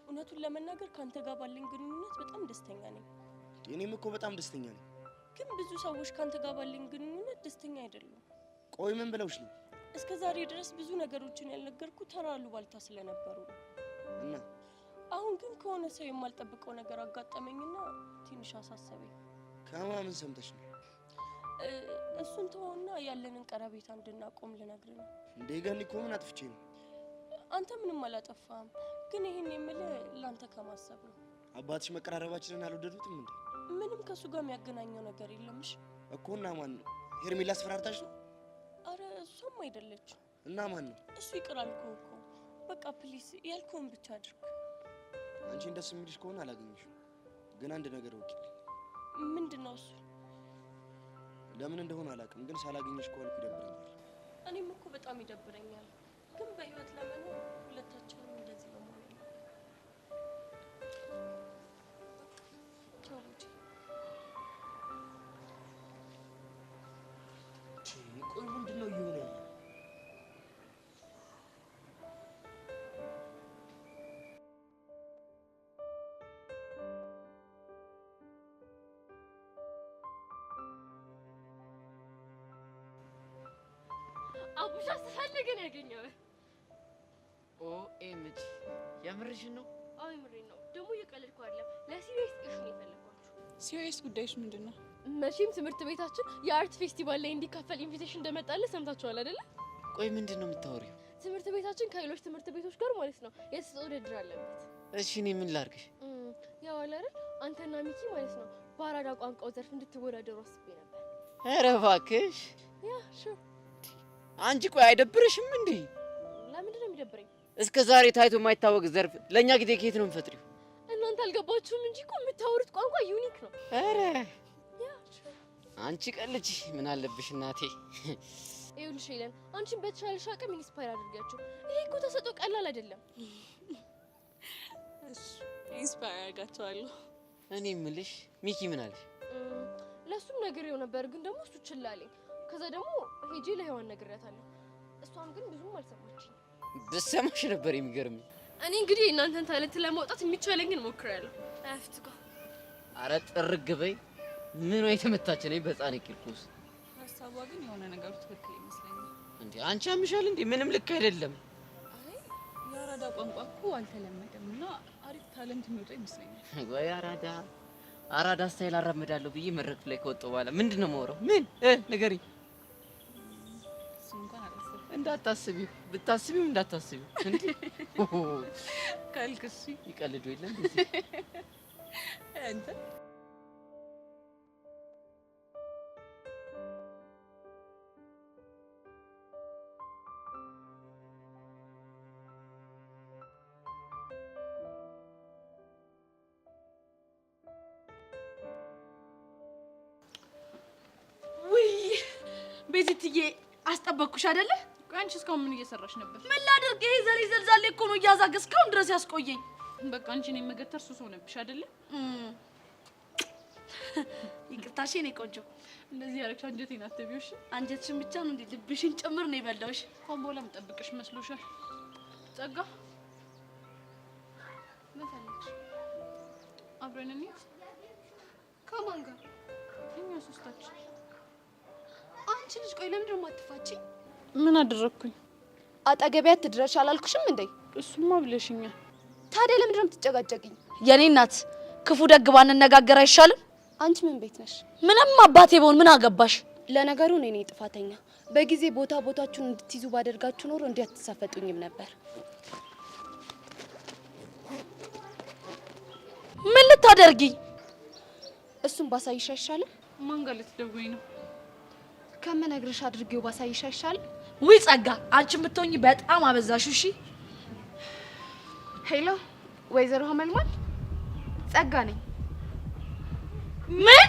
እውነቱን ለመናገር ካንተ ጋር ባለኝ ግንኙነት በጣም ደስተኛ ነኝ። እኔም እኮ በጣም ደስተኛ ነኝ። ግን ብዙ ሰዎች ካንተ ጋር ባለኝ ግንኙነት ደስተኛ አይደሉም። ቆይ ምን ብለውሽ ነው? እስከ ዛሬ ድረስ ብዙ ነገሮችን ያልነገርኩ ተራ አሉባልታ ስለነበሩ ነው። እና አሁን ግን ከሆነ ሰው የማልጠብቀው ነገር አጋጠመኝና ትንሽ አሳሰበኝ። ከማን ሰምተሽ ነው? እሱን ተወውና ያለንን ቀረቤታ እንድናቆም ልነግርህ ነው። እንዴ ገኒ እኮ ምን አጥፍቼ ነው? አንተ ምንም አላጠፋህም። ግን ይሄን የምልህ ላንተ ከማሰብ ነው። አባትሽ መቀራረባችንን አልወደዱትም እንዴ? ምንም ከሱ ጋር የሚያገናኘው ነገር የለምሽ እኮ። እና ማን ነው? ሄርሜላ አስፈራርታሽ ነው? አረ እሷም አይደለችም። እና ማን ነው? እሱ ይቅር አልኩህ እኮ። በቃ ፕሊስ ያልኩህን ብቻ አድርግ። አንቺን ደስ የሚልሽ ከሆነ አላገኘሽም። ግን አንድ ነገር ወቂ። ምንድን ነው እሱ? ለምን እንደሆነ አላውቅም፣ ግን ሳላገኘሽ ከሆንኩ ይደብረኛል። እኔም እኮ በጣም ይደብረኛል። ግን በህይወት ለመኖር ሁለታችንም እንደዚህ በመሆን ቆይ ምንድን ነው እየሆነ ያለው? አቡሻ ስፈልግ ነው ያገኘው። ኦኤምጂ የምርሽን ነው? አዎ የምሬን ነው። ደግሞ እየቀለድኩ አይደለም። ለሲሪየስ ኢሹ ነው የፈለኳችሁ። ሲሪየስ ጉዳይሽ ምንድን ነው? መቼም ትምህርት ቤታችን የአርት ፌስቲቫል ላይ እንዲካፈል ኢንቪቴሽን እንደመጣለ ሰምታችኋል አይደለ? ቆይ ምንድን ነው የምታወሪው? ትምህርት ቤታችን ከሌሎች ትምህርት ቤቶች ጋር ማለት ነው የተሰጠው ውድድር አለበት። እሺ እኔ ምን ላድርግሽ? ያው አለ አይደል አንተና ሚኪ ማለት ነው በአራዳ ቋንቋው ዘርፍ እንድትወዳደሩ አስቤ ነበር። ኧረ እባክሽ ያ ሹር አንቺ ቆይ አይደብርሽም እንዴ? ለምንድን ነው የሚደብረኝ? እስከ ዛሬ ታይቶ የማይታወቅ ዘርፍ ለእኛ ጊዜ ከየት ነው የምፈጥሪው? እናንተ አልገባችሁም እንጂ እኮ የምታወሩት ቋንቋ ዩኒክ ነው። ኧረ አንቺ ቀልጂ ምን አለብሽ እናቴ። ይኸውልሽ ሄለን አንቺን በተሻለሽ አቅም ኢንስፓየር አድርጊያቸው። ይሄ እኮ ተሰጥኦ ቀላል አይደለም። እሺ ኢንስፓየር አድርጋቸዋለሁ። እኔ የምልሽ ሚኪ ምን አለሽ? ለሱም ነግሬው ነበር ግን ደግሞ እሱ ችላ አለኝ። ከዛ ደግሞ ሄጄ ለሔዋን ነግሬያታለሁ። እሷም ግን ብዙም አልሰማችኝ። ብትሰማሽ ነበር የሚገርምኝ። እኔ እንግዲህ እናንተን ታለንት ለማውጣት የሚቻለኝን ሞክሬያለሁ። አፍትካ አረ ጥርግ በይ። ምን ወይ ተመታች ነኝ በህፃን ቂርቆስ። ሀሳቧ ግን የሆነ ነገሩ ትክክል ይመስለኛል። እንዴ አንቺ አምሻል እንዴ? ምንም ልክ አይደለም። አይ የአራዳ ቋንቋ እኮ አልተለመደም እና አሪፍ ታለንት የሚወጣ ይመስለኛል። ወይ አራዳ ስታይል አራምዳለሁ ብዬ መድረክ ላይ ከወጣሁ በኋላ ምንድን ነው የማወራው? ምን ንገሪኝ። እሱን እንኳን አላሰብኩም። እንዳታስቢው ብታስቢው እንዳታስቢው እንዴ ካልክሽ ይቀልዱ የለም አንተ ቤዚትዬ አስጠበቅኩሽ አይደለ? ቆይ አንቺ እስካሁን ምን እየሰራሽ ነበር? ምን ላድርግ? ይሄ ዘሬ ዘልዛሌ እኮ ነው እያዛገ እስካሁን ድረስ ያስቆየኝ። በቃ አንቺን የመገተር ሱስ ሆነብሽ አይደለ? ይቅርታሽ የኔ ቆንጆ። እንደዚህ ያረግሽ አንጀቴን አትቢውሽ። አንጀትሽን ብቻ ነው እንዴ ልብሽን ጭምር ነው የበላውሽ። እንኳን በኋላ የምጠብቅሽ መስሎሻል? ጸጋ ምን ፈልግሽ? አብረን እንሂድ። ከማን ጋር? እኛ ሶስታችን። አንቺ ልጅ ቆይ ለምንድን ነው የማትፋቺኝ? ምን አደረኩኝ? አጠገቤ አትድረሽ አላልኩሽም እንዴ? እሱማ ብለሽኛል። ታዲያ ለምንድን ነው የምትጨቃጨቂኝ? የኔ እናት ክፉ ደግ ባንነጋገር አይሻልም? አንቺ ምን ቤት ነሽ? ምንም አባቴ በሆን ምን አገባሽ? ለነገሩ እኔ ነኝ ጥፋተኛ። በጊዜ ቦታችሁን እንድትይዙ ባደርጋችሁ ኖሮ እንዲህ አትሳፈጡኝም ነበር። ምን ልታደርጊ? እሱን ባሳይሽ አይሻልም? ማን ጋር ልትደውይ ነው? ከመነግርሽ አድርጌው ባሳይሽ አይሻልም? ውይ ጸጋ፣ አንቺ የምትሆኚ በጣም አበዛሽ። እሺ ሄሎ፣ ወይዘሮ ሀመልማል ጸጋ ነኝ። ምን